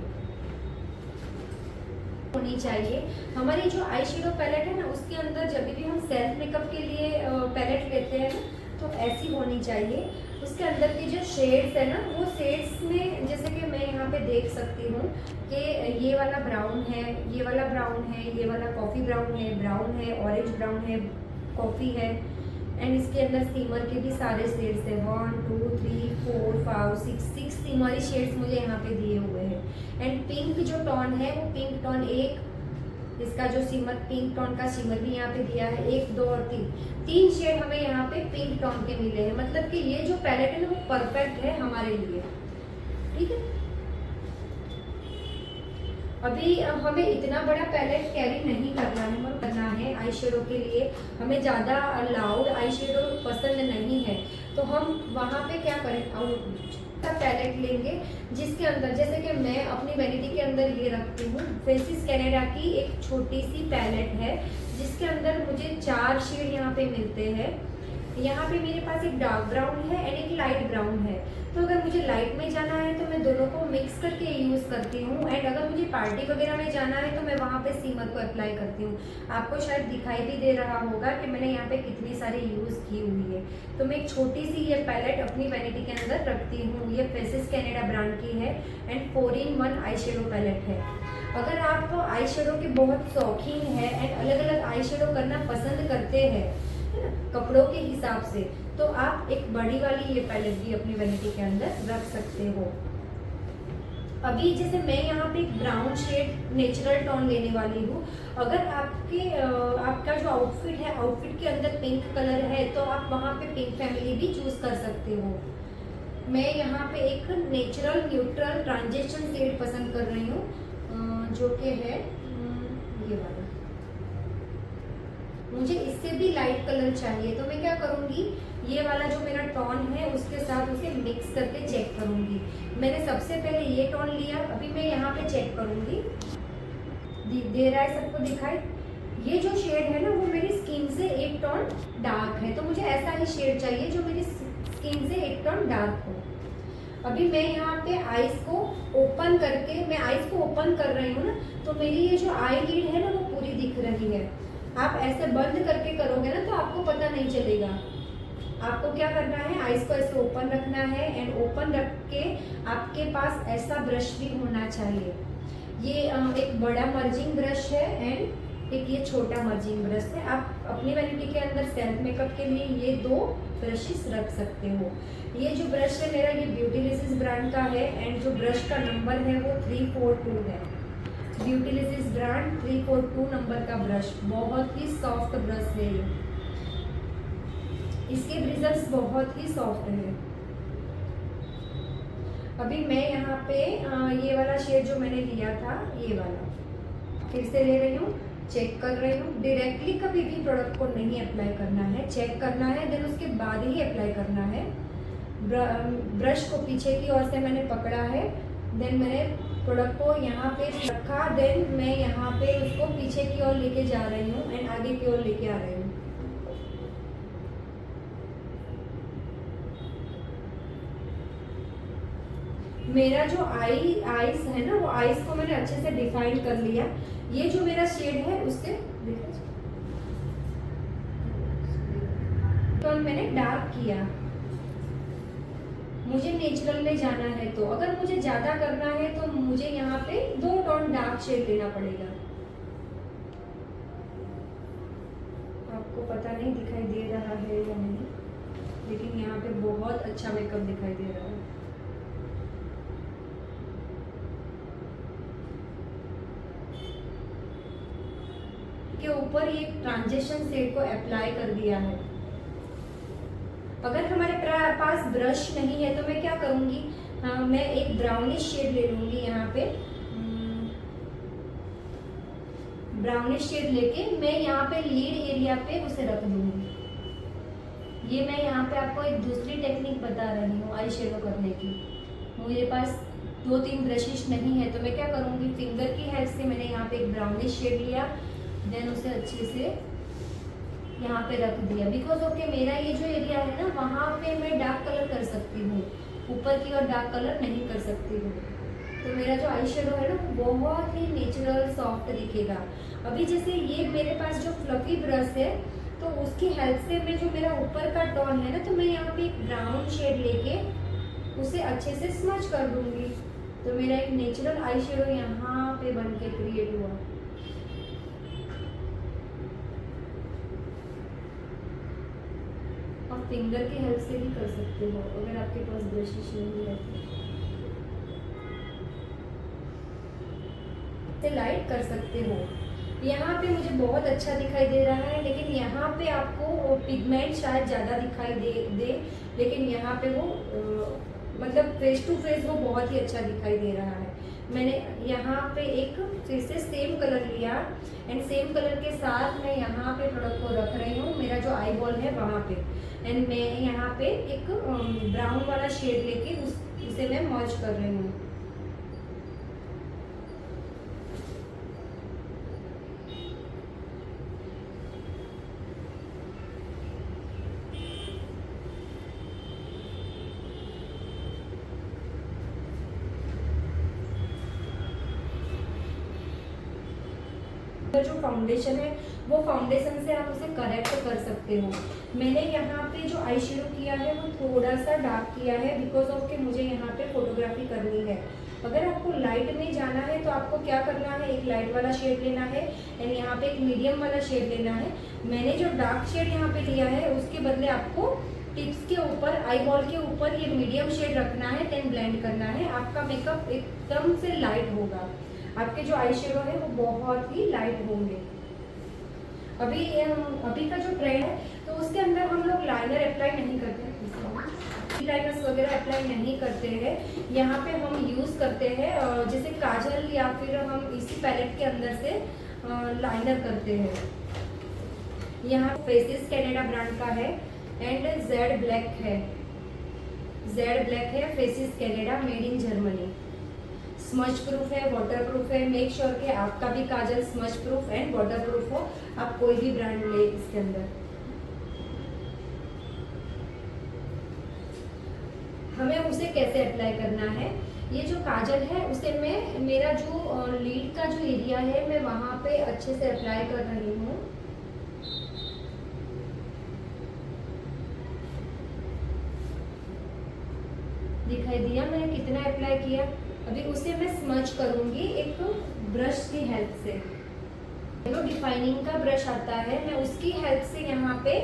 होनी चाहिए। हमारी जो आई शेडो पैलेट है ना उसके अंदर जब भी हम सेल्फ मेकअप के लिए पैलेट लेते हैं ना तो ऐसी होनी चाहिए। उसके अंदर की जो शेड्स है ना वो शेड्स में जैसे कि मैं यहाँ पे देख सकती हूँ कि ये वाला ब्राउन है, ये वाला ब्राउन है, ये वाला कॉफ़ी ब्राउन है, ऑरेंज ब्राउन है, कॉफ़ी है एंड इसके अंदर स्टीमर के भी सारे शेड्स है। 1 2 3 4 5 6 स्टीमरी शेड्स मुझे यहाँ पे दिए हुए हैं। एंड पिंक जो टोन है वो पिंक टोन 1 इसका जो सिमर पिंक टोन का सिमर भी यहाँ पे दिया है, 1 2 और 3 शेड हमें यहाँ पे पिंक टोन के मिले हैं। मतलब कि ये जो पैलेट है ना वो परफेक्ट है हमारे लिए, ठीक है। अभी हमें इतना बड़ा पैलेट कैरी नहीं करना है, मतलब करना है आई शेडो के लिए हमें ज़्यादा लाउड आई शेडो पसंद नहीं है, तो हम वहाँ पे क्या करें, का पैलेट लेंगे जिसके अंदर, जैसे कि मैं अपनी वैनिटी के अंदर ये रखती हूँ, फेसिस कैनेडा की एक छोटी सी पैलेट है जिसके अंदर मुझे 4 शेड यहाँ पे मिलते हैं। यहाँ पे मेरे पास एक डार्क ब्राउन है एंड एक लाइट ब्राउन है, तो अगर मुझे लाइट में जाना है तो मैं दोनों को मिक्स करके यूज़ करती हूँ, एंड अगर मुझे पार्टी वगैरह में जाना है तो मैं वहाँ पे सीमर को अप्लाई करती हूँ। आपको शायद दिखाई भी दे रहा होगा कि मैंने यहाँ पे कितनी सारी यूज़ की हुई है। तो मैं एक छोटी सी ये पैलेट अपनी वैनिटी के अंदर रखती हूँ। ये फेसिस कैनेडा ब्रांड की है and 4-in-1 eye shadow palette है। अगर आप आई शेडो के बहुत शौकीन है एंड अलग अलग आई शेडो करना पसंद करते हैं कपड़ों के हिसाब से, तो आप एक बड़ी वाली ये पैलेट भी अपनी वैनिटी के अंदर रख सकते हो। अभी जैसे मैं यहाँ पे एक ब्राउन शेड नेचुरल टोन लेने वाली हूँ। अगर आपका जो आउटफिट है, आउटफिट के अंदर पिंक कलर है तो आप वहाँ पे पिंक फैमिली भी चूज कर सकते हो। मैं यहाँ पे एक नेचुरल न्यूट्रल ट्रांजिशन शेड पसंद कर रही हूँ, जो कि है ये वाला। मुझे इससे भी लाइट कलर चाहिए, तो मैं क्या करूँगी, ये वाला जो मेरा टोन है उसके साथ उसे मिक्स करके चेक करूँगी। मैंने सबसे पहले ये टोन लिया, अभी मैं यहाँ पे चेक करूँगी, दे रहा है सबको दिखाई। ये जो शेड है ना वो मेरी स्किन से एक टोन डार्क है, तो मुझे ऐसा ही शेड चाहिए जो मेरी स्किन से एक टोन डार्क हो। अभी मैं यहाँ पे आईज को ओपन करके, मैं आईज को ओपन कर रही हूँ ना, तो मेरी ये जो आई लीड है ना वो पूरी दिख रही है। आप ऐसे बंद करके करोगे ना तो आपको पता नहीं चलेगा। आपको क्या करना है, आईज को ऐसे ओपन रखना है एंड ओपन रख के आपके पास ऐसा ब्रश भी होना चाहिए। ये एक बड़ा मर्जिंग ब्रश है एंड एक ये छोटा मर्जिंग ब्रश है। आप अपनी वैनिटी के अंदर सेल्फ मेकअप के लिए ये 2 ब्रशेस रख सकते हो। ये जो ब्रश है मेरा, ये ब्यूटीलिसिस ब्रांड का है एंड जो ब्रश का नंबर है वो 342 है। ब्यूटीलिसिस ब्रांड 342 नंबर का ब्रश, बहुत ही सॉफ्ट ब्रश है ये, इसके ब्रिजल्स बहुत ही सॉफ्ट है। अभी मैं यहाँ पे ये वाला शेड जो मैंने लिया था, ये वाला फिर से ले रही हूँ, चेक कर रही हूँ। डायरेक्टली कभी भी प्रोडक्ट को नहीं अप्लाई करना है, चेक करना है, देन उसके बाद ही अप्लाई करना है। ब्रश को पीछे की ओर से मैंने पकड़ा है, देन मैंने प्रोडक्ट को यहाँ पे रखा, देन मैं यहाँ पे उसको पीछे की ओर लेके जा रही हूँ एंड आगे की ओर लेके आ रही हूँ। मेरा जो आईज है ना, वो आईज को मैंने अच्छे से डिफाइन कर लिया। ये जो मेरा शेड है उससे तो मैंने डार्क किया। मुझे नेचुरल में जाना है, तो अगर मुझे ज्यादा करना है तो मुझे यहाँ पे 2 टोन डार्क शेड लेना पड़ेगा। आपको पता नहीं दिखाई दे रहा है या नहीं, लेकिन यहाँ पे बहुत अच्छा मेकअप दिखाई दे रहा है। के ऊपर ये ट्रांजिशन शेड को अप्लाई कर दिया है। अगर हमारे पास ब्रश नहीं है तो मैं क्या करूंगी, मैं एक ब्राउनिश शेड ले लूंगी। यहाँ पे ब्राउनिश शेड लेके मैं यहाँ पे लीड एरिया पे उसे रख दूंगी। ये मैं यहाँ पे आपको एक दूसरी टेक्निक बता रही हूँ आई शेडो करने की। मेरे पास 2-3 ब्रशेस नहीं है तो मैं क्या करूँगी, फिंगर की हेल्प से मैंने यहाँ पे एक ब्राउनिश शेड लिया, देन उसे अच्छे से यहाँ पे रख दिया। बिकॉज ओके मेरा ये जो एरिया है ना, वहाँ पे मैं डार्क कलर कर सकती हूँ, ऊपर की और डार्क कलर नहीं कर सकती हूँ। तो मेरा जो आई शेडो है ना वो बहुत ही नेचुरल सॉफ्ट दिखेगा। अभी जैसे ये मेरे पास जो फ्लफी ब्रश है, तो उसकी हेल्प से मैं जो मेरा ऊपर का टोन है ना, तो मैं यहाँ पे एक ब्राउन शेड लेके उसे अच्छे से स्मच कर दूंगी। तो मेरा एक नेचुरल आई शेडो यहाँ पे बन के क्रिएट हुआ। आप फिंगर की हेल्प से भी कर सकते हो अगर आपके पास ब्रशेस नहीं है तो लाइट कर सकते हो। यहाँ पे मुझे बहुत अच्छा दिखाई दे रहा है, लेकिन यहाँ पे आपको पिगमेंट शायद ज़्यादा दिखाई दे, लेकिन यहाँ पे वो मतलब फेस टू फेस वो बहुत ही अच्छा दिखाई दे रहा है। मैंने यहाँ पे एक फिर से सेम कलर लिया एंड सेम कलर के साथ मैं यहाँ पे प्रोडक्ट को रख रही हूँ, मेरा जो आई बॉल है वहाँ पे, एंड मैं यहाँ पे एक ब्राउन वाला शेड लेके उसे मैं मर्ज कर रही हूँ। जो फाउंडेशन है वो फाउंडेशन से आप उसे करेक्ट कर सकते हो। मैंने यहाँ पे जो आई शेडो किया है वो थोड़ा सा डार्क किया है बिकॉज ऑफ के मुझे यहाँ पे फोटोग्राफी करनी है। अगर आपको लाइट में जाना है तो आपको क्या करना है, एक लाइट वाला शेड लेना है एंड यहाँ पे एक मीडियम वाला शेड लेना है। मैंने जो डार्क शेड यहाँ पे लिया है उसके बदले आपको टिप्स के ऊपर, आई बॉल के ऊपर ये मीडियम शेड रखना है, देन ब्लेंड करना है। आपका मेकअप एकदम से लाइट होगा, आपके जो आई शेडो है वो बहुत ही लाइट होंगे। अभी का जो ट्रेंड है तो उसके अंदर हम लोग लाइनर अप्लाई नहीं करते हैं, लाइनर्स वगैरह अप्लाई नहीं करते हैं। यहाँ पे हम यूज़ करते हैं जैसे काजल या फिर हम इसी पैलेट के अंदर से लाइनर करते हैं। यहाँ फेसेस कनाडा ब्रांड का है एंड जेड ब्लैक है, जेड ब्लैक है, faces Canada, made in Germany. Smudge proof है, वाटर प्रूफ है। मेक श्योर कि आपका भी काजल smudge proof and water proof हो। आप कोई भी ब्रांड ले इसके अंदर। हमें उसे कैसे अप्लाई करना है, ये जो काजल है उसे मैं मेरा जो लीड का जो एरिया है मैं वहां पे अच्छे से अप्लाई कर रही हूँ। दिखाई दिया मैंने कितना अप्लाई किया। अभी उसे मैं स्मच करूंगी एक ब्रश की हेल्प से। जो डिफाइनिंग का ब्रश आता है मैं उसकी हेल्प से यहाँ पे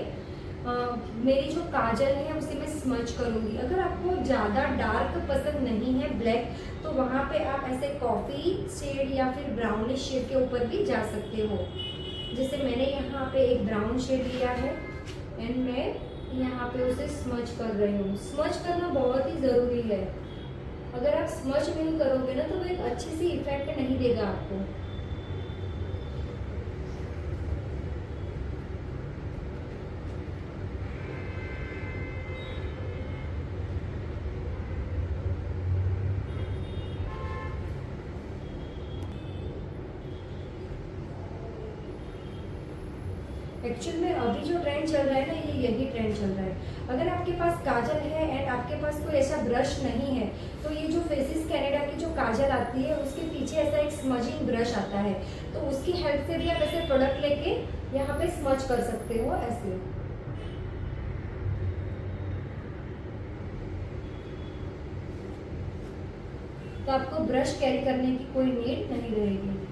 मेरी जो काजल है उसे मैं स्मच करूंगी। अगर आपको ज़्यादा डार्क पसंद नहीं है ब्लैक, तो वहाँ पे आप ऐसे कॉफ़ी शेड या फिर ब्राउनिश शेड के ऊपर भी जा सकते हो। जैसे मैंने यहाँ पे एक ब्राउन शेड लिया है एंड मैं यहाँ पे उसे स्मच कर रही हूँ। स्मच करना बहुत ही ज़रूरी है। अगर आप स्मच नहीं करोगे ना तो वो एक अच्छी सी इफेक्ट नहीं देगा आपको। एक्चुअल में अभी जो ट्रेंड चल रहा है ना, ये यही ट्रेंड चल रहा है। अगर आपके पास काजल है एंड आपके पास कोई ऐसा ब्रश नहीं है तो ये जो फेसेस कनाडा की जो काजल आती है उसके पीछे ऐसा एक स्मजिंग ब्रश आता है, तो उसकी हेल्प से भी आप ऐसे प्रोडक्ट लेके यहाँ पे स्मच कर सकते हो ऐसे। तो आपको ब्रश कैरी करने की कोई नीड नहीं रहेगी।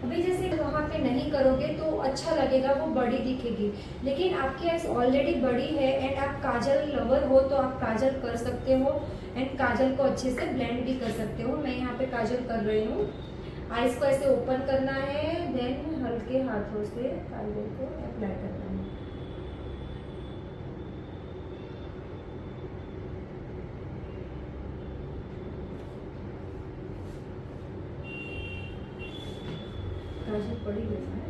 अभी जैसे वहाँ पे नहीं करोगे तो अच्छा लगेगा, वो बड़ी दिखेगी, लेकिन आपकी आइज ऑलरेडी बड़ी है एंड आप काजल लवर हो तो आप काजल कर सकते हो एंड काजल को अच्छे से ब्लेंड भी कर सकते हो। मैं यहाँ पे काजल कर रही हूँ। आइज को ऐसे ओपन करना है, देन हल्के हाथों से काजल को अप्लाई करना है। काजल पड़ी हुई है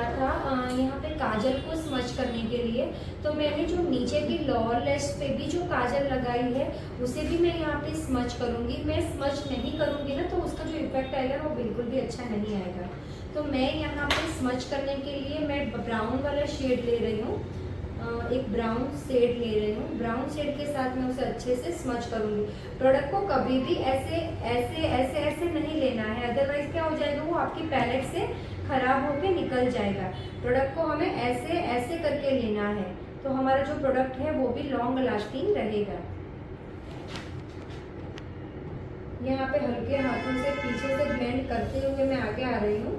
था यहाँ पे काजल को स्मच करने के लिए, तो मैंने जो नीचे की लोअर लैश पे भी जो काजल लगाई है उसे भी मैं यहाँ पे स्मच करूँगी। मैं स्मच नहीं करूँगी ना तो उसका जो इफेक्ट आएगा वो बिल्कुल भी अच्छा नहीं आएगा। तो मैं यहाँ पे स्मच करने के लिए मैं ब्राउन वाला शेड ले रही हूँ, एक ब्राउन शेड ले रही हूँ। ब्राउन शेड के साथ मैं उसे अच्छे से स्मच करूँगी। प्रोडक्ट को कभी भी ऐसे ऐसे ऐसे ऐसे नहीं लेना है, अदरवाइज क्या हो जाएगा, वो आपकी पैलेट से खराब होके निकल जाएगा। प्रोडक्ट को हमें ऐसे ऐसे करके लेना है तो हमारा जो प्रोडक्ट है वो भी लॉन्ग लास्टिंग रहेगा। यहाँ पे हल्के हाथों से पीछे से ब्लेंड करते हुए मैं आगे आ रही हूँ।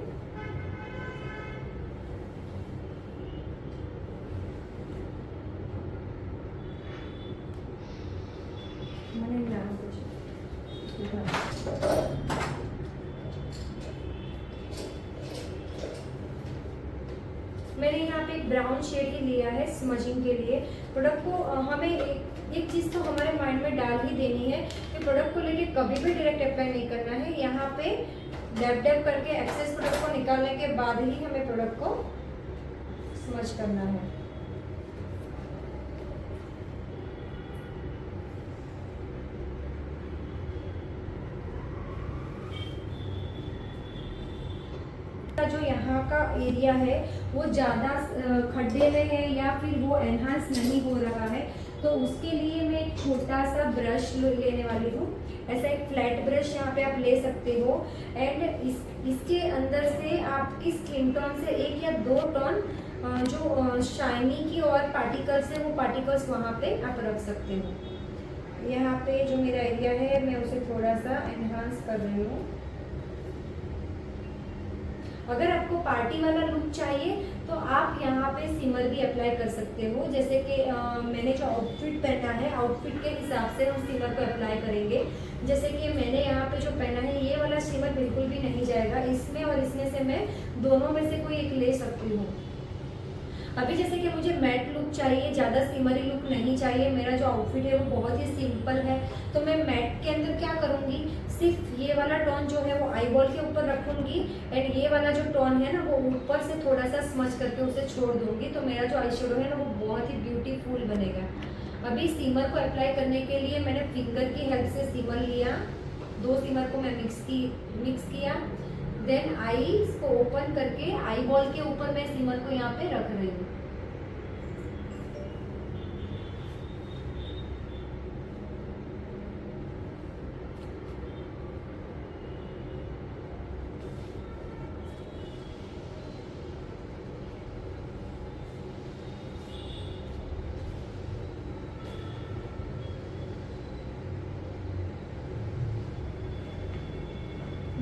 मैंने यहाँ पे एक ब्राउन शेड ही लिया है स्मजिंग के लिए। प्रोडक्ट को हमें एक चीज़ तो हमारे माइंड में डाल ही देनी है कि प्रोडक्ट को लेके कभी भी डायरेक्ट अप्लाई नहीं करना है। यहाँ पे डैब डैब करके एक्सेस प्रोडक्ट को निकालने के बाद ही हमें प्रोडक्ट को स्मज करना है। जो यहाँ का एरिया है वो ज़्यादा खड्डे में है या फिर वो एनहांस नहीं हो रहा है, तो उसके लिए मैं एक छोटा सा ब्रश लेने वाली हूँ। ऐसा एक फ्लैट ब्रश यहाँ पे आप ले सकते हो एंड इसके अंदर से आपकी स्किन टोन से 1 या 2 टोन जो शाइनी की और पार्टिकल्स है वो पार्टिकल्स वहाँ पे आप रख सकते हो। यहाँ पे जो मेरा एरिया है मैं उसे थोड़ा सा एनहांस कर रही हूँ। अगर आपको पार्टी वाला लुक चाहिए तो आप यहाँ पे सिमर भी अप्लाई कर सकते हो। जैसे कि मैंने जो आउटफिट पहना है, आउटफिट के हिसाब से हम सिमर को अप्लाई करेंगे। जैसे कि मैंने यहाँ पे जो पहना है ये वाला सिमर बिल्कुल भी नहीं जाएगा, इसमें और इसमें से मैं दोनों में से कोई एक ले सकती हूँ। अभी जैसे कि मुझे मैट लुक चाहिए, ज़्यादा सिमरी लुक नहीं चाहिए, मेरा जो आउटफिट है वो बहुत ही सिंपल है, तो मैं मैट के अंदर क्या करूँगी, सिर्फ ये वाला टोन जो है वो आई बॉल के ऊपर रखूँगी एंड ये वाला जो टोन है ना वो ऊपर से थोड़ा सा स्मच करके उसे छोड़ दूँगी, तो मेरा जो आई शेडो है ना वो बहुत ही ब्यूटीफुल बनेगा। अभी सीमर को अप्लाई करने के लिए मैंने फिंगर की हेल्प से सीमर लिया, 2 सीमर को मैं मिक्स किया। देन आईज को ओपन करके आई बॉल के ऊपर मैं सीमर को यहाँ पे रख रही हूँ।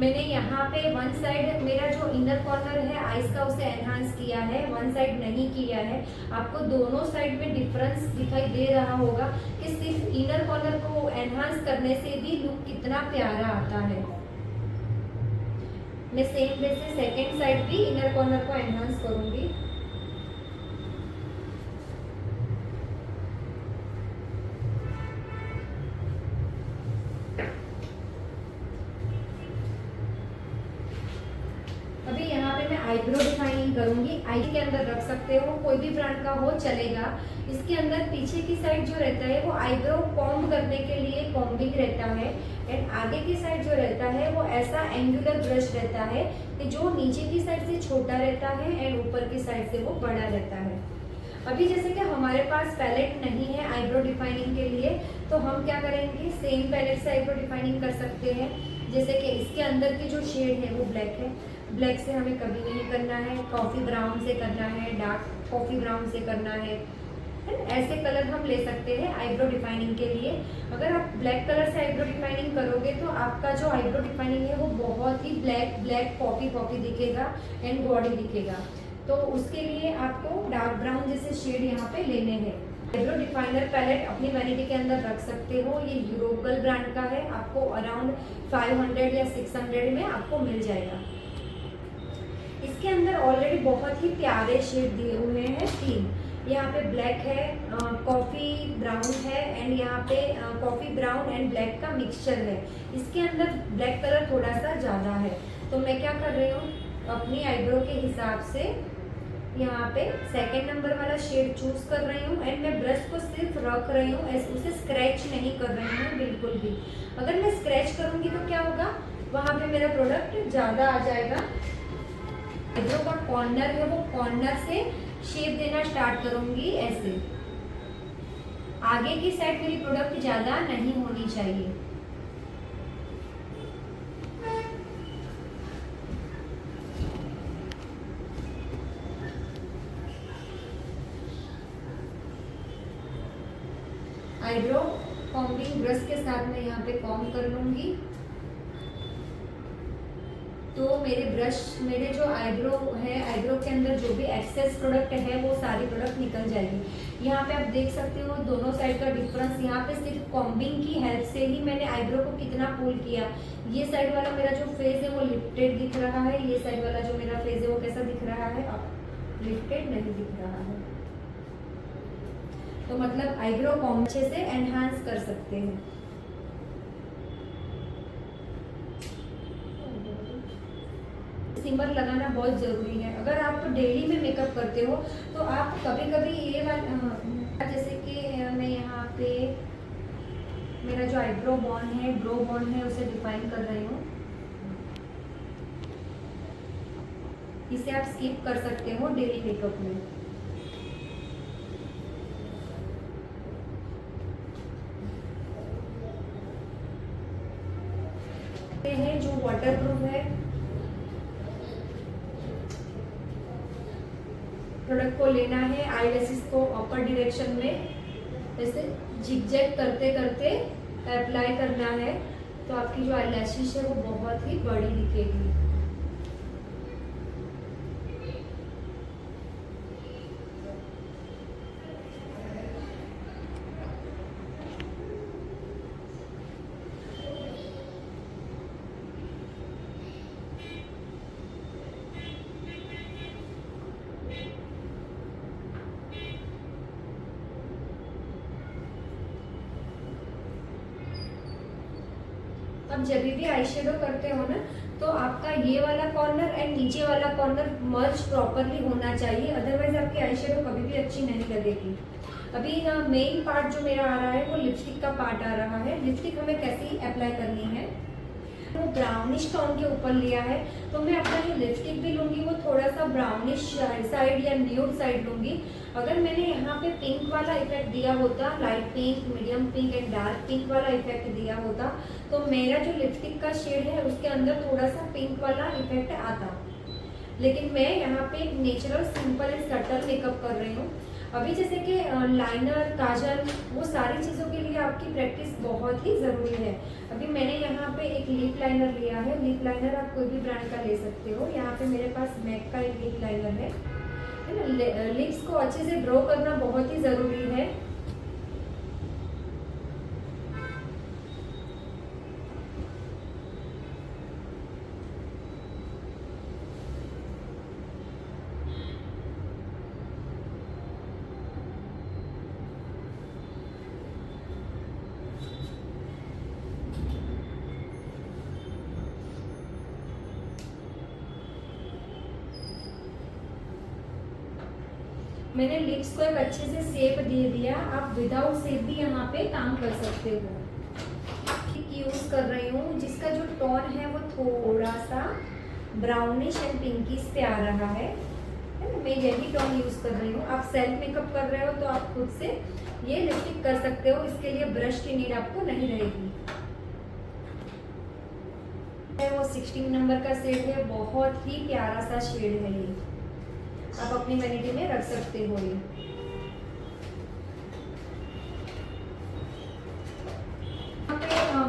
मैंने यहाँ पे वन साइड मेरा जो इनर कॉर्नर है आईज का उसे एनहांस किया है, वन साइड नहीं किया है। आपको दोनों साइड में डिफरेंस दिखाई दे रहा होगा कि सिर्फ इनर कॉर्नर को एनहांस करने से भी लुक कितना प्यारा आता है। मैं सेम वे से सेकेंड साइड भी इनर कॉर्नर को एनहांस करूंगी। अभी यहाँ पे मैं आईब्रो डिफाइनिंग करूंगी। आई के अंदर रख सकते हो, कोई भी ब्रांड का हो चलेगा। इसके अंदर पीछे की साइड जो रहता है वो आईब्रो कॉम्ब करने के लिए कॉम्बिंग रहता है एंड आगे की साइड जो रहता है वो ऐसा एंगुलर ब्रश रहता है कि जो नीचे की साइड से छोटा रहता है एंड ऊपर की साइड से वो बड़ा रहता है। अभी जैसे कि हमारे पास पैलेट नहीं है आईब्रो डिफाइनिंग के लिए, तो हम क्या करेंगे, सेम पैलेट से आईब्रो डिफाइनिंग कर सकते हैं। जैसे कि इसके अंदर की जो शेड है वो ब्लैक है, ब्लैक से हमें कभी नहीं करना है, कॉफ़ी ब्राउन से करना है, डार्क कॉफ़ी ब्राउन से करना है। ऐसे कलर हम ले सकते हैं आईब्रो डिफाइनिंग के लिए। अगर आप ब्लैक कलर से आईब्रो डिफाइनिंग करोगे तो आपका जो आईब्रो डिफाइनिंग है वो बहुत ही ब्लैक कॉफ़ी दिखेगा एंड बॉडी दिखेगा। तो उसके लिए आपको डार्क ब्राउन जैसे शेड यहाँ पे लेने हैं। आईब्रो डिफाइनर पैलेट अपनी वैनिटी के अंदर रख सकते हो। ये यूरोगल ब्रांड का है, आपको अराउंड 500 या 600 में आपको मिल जाएगा। इसके अंदर ऑलरेडी बहुत ही प्यारे शेड दिए हुए हैं 3। यहाँ पे ब्लैक है, कॉफ़ी ब्राउन है एंड यहाँ पे कॉफ़ी ब्राउन एंड ब्लैक का मिक्सचर है। इसके अंदर ब्लैक कलर थोड़ा सा ज़्यादा है, तो मैं क्या कर रही हूँ, अपनी आईब्रो के हिसाब से यहाँ पे सेकेंड नंबर वाला शेड चूज कर रही हूँ एंड मैं ब्रश को सिर्फ रख रही हूँ, उसे स्क्रैच नहीं कर रही हूँ बिल्कुल भी। अगर मैं स्क्रैच करूँगी तो क्या होगा, वहाँ पे मेरा प्रोडक्ट ज़्यादा आ जाएगा। आईब्रो का कॉर्नर है वो कॉर्नर से शेप देना स्टार्ट करूँगी ऐसे। आगे की साइड मेरी प्रोडक्ट ज़्यादा नहीं होनी चाहिए। आईब्रो कॉम्बिंग ब्रश के साथ मैं यहाँ पे कॉम्ब कर लूँगी, तो मेरे जो आईब्रो है, आईब्रो के अंदर जो भी एक्सेस प्रोडक्ट है वो सारी प्रोडक्ट निकल जाएगी। यहाँ पे आप देख सकते हो दोनों साइड का डिफरेंस। यहाँ पे सिर्फ कॉम्बिंग की हेल्प से ही मैंने आईब्रो को कितना पुल किया। ये साइड वाला मेरा जो फेस है वो लिफ्टेड दिख रहा है, ये साइड वाला जो मेरा फेस है वो कैसा दिख रहा है। लिफ्टेड नहीं दिख रहा है। तो मतलब आईब्रो कॉम्ब अच्छे से एनहांस कर सकते हैं। सिमर लगाना बहुत ज़रूरी है। अगर आप डेली में मेकअप करते हो तो आप कभी कभी ये वाला, जैसे कि मैं यहाँ पे मेरा जो आईब्रो बॉन है, ब्रो बॉन है, उसे डिफाइन कर रही हूँ। इसे आप स्किप कर सकते हो डेली मेकअप में। ये है जो वाटरप्रूफ है। प्रोडक्ट को लेना है, आईलैशेस को अपर डायरेक्शन में ऐसे जिगजैग करते करते अप्लाई करना है, तो आपकी जो आईलैशेस है वो बहुत ही बड़ी दिखेगी। अब जब भी आई शेडो करते हो ना, तो आपका ये वाला कॉर्नर एंड नीचे वाला कॉर्नर मर्ज प्रॉपरली होना चाहिए, अदरवाइज आपकी आई शेडो कभी भी अच्छी नहीं लगेगी। अभी मेन पार्ट जो मेरा आ रहा है वो लिपस्टिक का पार्ट आ रहा है। लिपस्टिक हमें कैसी अप्लाई करनी है, वो ब्राउनिश टोन के ऊपर लिया है, तो मैं अपना जो लिपस्टिक भी लूंगी वो थोड़ा सा ब्राउनिश साइड या न्यूड साइड लूंगी। अगर मैंने यहाँ पे पिंक वाला इफेक्ट दिया होता, light pink, medium pink and dark pink वाला इफेक्ट दिया होता, तो मेरा जो लिपस्टिक का शेड है उसके अंदर थोड़ा सा पिंक वाला इफेक्ट आता। लेकिन मैं यहाँ पे natural simple and subtle makeup कर रही हूँ। अभी जैसे कि लाइनर, काजल, वो सारी चीज़ों के लिए आपकी प्रैक्टिस बहुत ही ज़रूरी है। अभी मैंने यहाँ पे एक लिप लाइनर लिया है। लिप लाइनर आप कोई भी ब्रांड का ले सकते हो। यहाँ पे मेरे पास मैक का एक लिप लाइनर है ना। लिप्स को अच्छे से ड्रॉ करना बहुत ही ज़रूरी है। मैंने लिप्स को एक अच्छे से शेप दे दिया। आप विदाउट शेप भी यहाँ पे काम कर सकते हो। यूज कर रही हूँ जिसका जो टोन है वो थोड़ा सा ब्राउनिश एंड पिंकिश पे आ रहा है ना। मैं यही टोन यूज कर रही हूँ। आप सेल्फ मेकअप कर रहे हो तो आप खुद से ये लिपस्टिक कर सकते हो। इसके लिए ब्रश की नीड आपको नहीं रहेगी। वो 16 नंबर का शेड है, बहुत ही प्यारा सा शेड है। ये आप अपनी वैनिटी में रख सकते हो। ये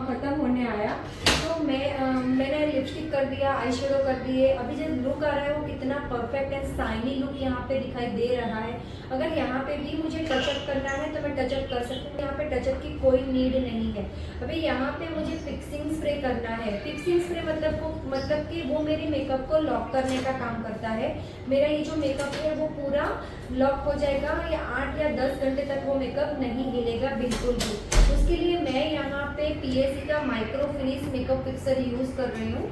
खत्म होने आया तो मैंने लिपस्टिक कर दिया, आई शेडो कर दिए। अभी जो लुक आ रहा है वो कितना परफेक्ट एंड शाइनी लुक यहाँ पे दिखाई दे रहा है। अगर यहाँ पे भी मुझे टचअप करना है तो मैं टचअप कर सकती हूँ। यहाँ पे टचअप की कोई नीड नहीं है। अभी यहाँ पे मुझे फिक्सिंग स्प्रे करना है। फिक्सिंग स्प्रे मतलब कि वो मेरे मेकअप को लॉक करने का काम करता है। मेरा ये जो मेकअप है वो पूरा लॉक हो जाएगा या 8 या 10 घंटे तक वो मेकअप नहीं हिलेगा बिल्कुल भी। उसके लिए मैं यहाँ पे PSC का micro finish makeup fixer use कर रही हूँ।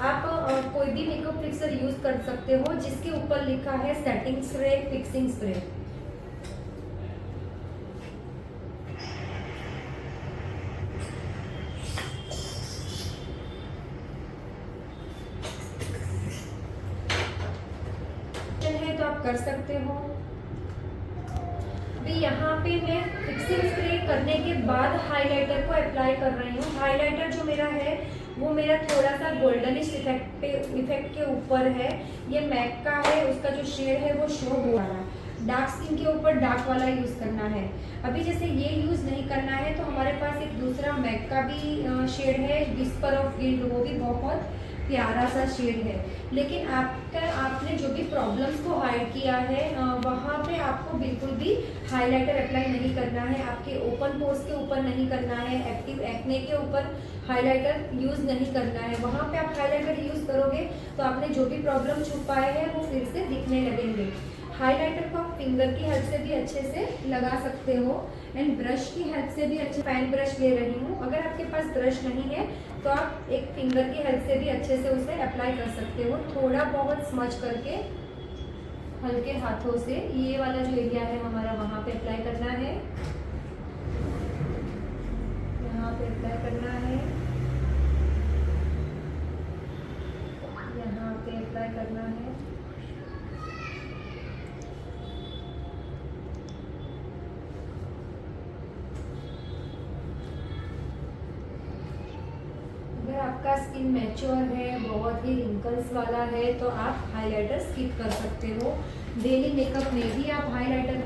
आप कोई भी मेकअप फिक्सर यूज कर सकते हो जिसके ऊपर लिखा है सेटिंग स्प्रे, फिक्सिंग स्प्रे। है तो आप कर सकते हो। अभी यहाँ पे मैं फिक्सिंग स्प्रे करने के बाद हाइलाइटर को अप्लाई कर रही हूँ। हाइलाइटर जो मेरा है वो मेरा थोड़ा सा गोल्डनिश इफेक्ट के ऊपर है। ये मैक का है, उसका जो शेड है वो शो हो रहा है। डार्क स्किन के ऊपर डार्क वाला यूज करना है। अभी जैसे ये यूज नहीं करना है तो हमारे पास एक दूसरा मैक का भी शेड है, विस्पर ऑफ गिल्ड, वो भी बहुत प्यारा सा शेड है। लेकिन आपने जो भी प्रॉब्लम्स को हाइड किया है वहाँ पे आपको बिल्कुल भी हाइलाइटर अप्लाई नहीं करना है, आपके ओपन पोर्स के ऊपर नहीं करना है, एक्टिव एक्ने के ऊपर हाइलाइटर यूज़ नहीं करना है। वहाँ पे आप हाइलाइटर यूज़ करोगे तो आपने जो भी प्रॉब्लम छुपाए हैं वो फिर से दिखने लगेंगे। हाइलाइटर को आप फिंगर की हेल्प से भी अच्छे से लगा सकते हो एंड ब्रश की हेल्प से भी अच्छे। फैन ब्रश ले रही हूँ, अगर आपके पास ब्रश नहीं है तो आप एक फिंगर की हेल्प से भी अच्छे से उसे अप्लाई कर सकते हो। थोड़ा बहुत स्मच करके हल्के हाथों से ये वाला जो एरिया है हमारा वहाँ पे अप्लाई करना है, यहाँ पे अप्लाई करना है, यहाँ पे अप्लाई करना है। अगर आपका स्किन मैच्योर है, बहुत ही रिंकल्स वाला है तो आप हाइलाइटर स्किप कर सकते हो। डेली मेकअप में भी आप हाइलाइटर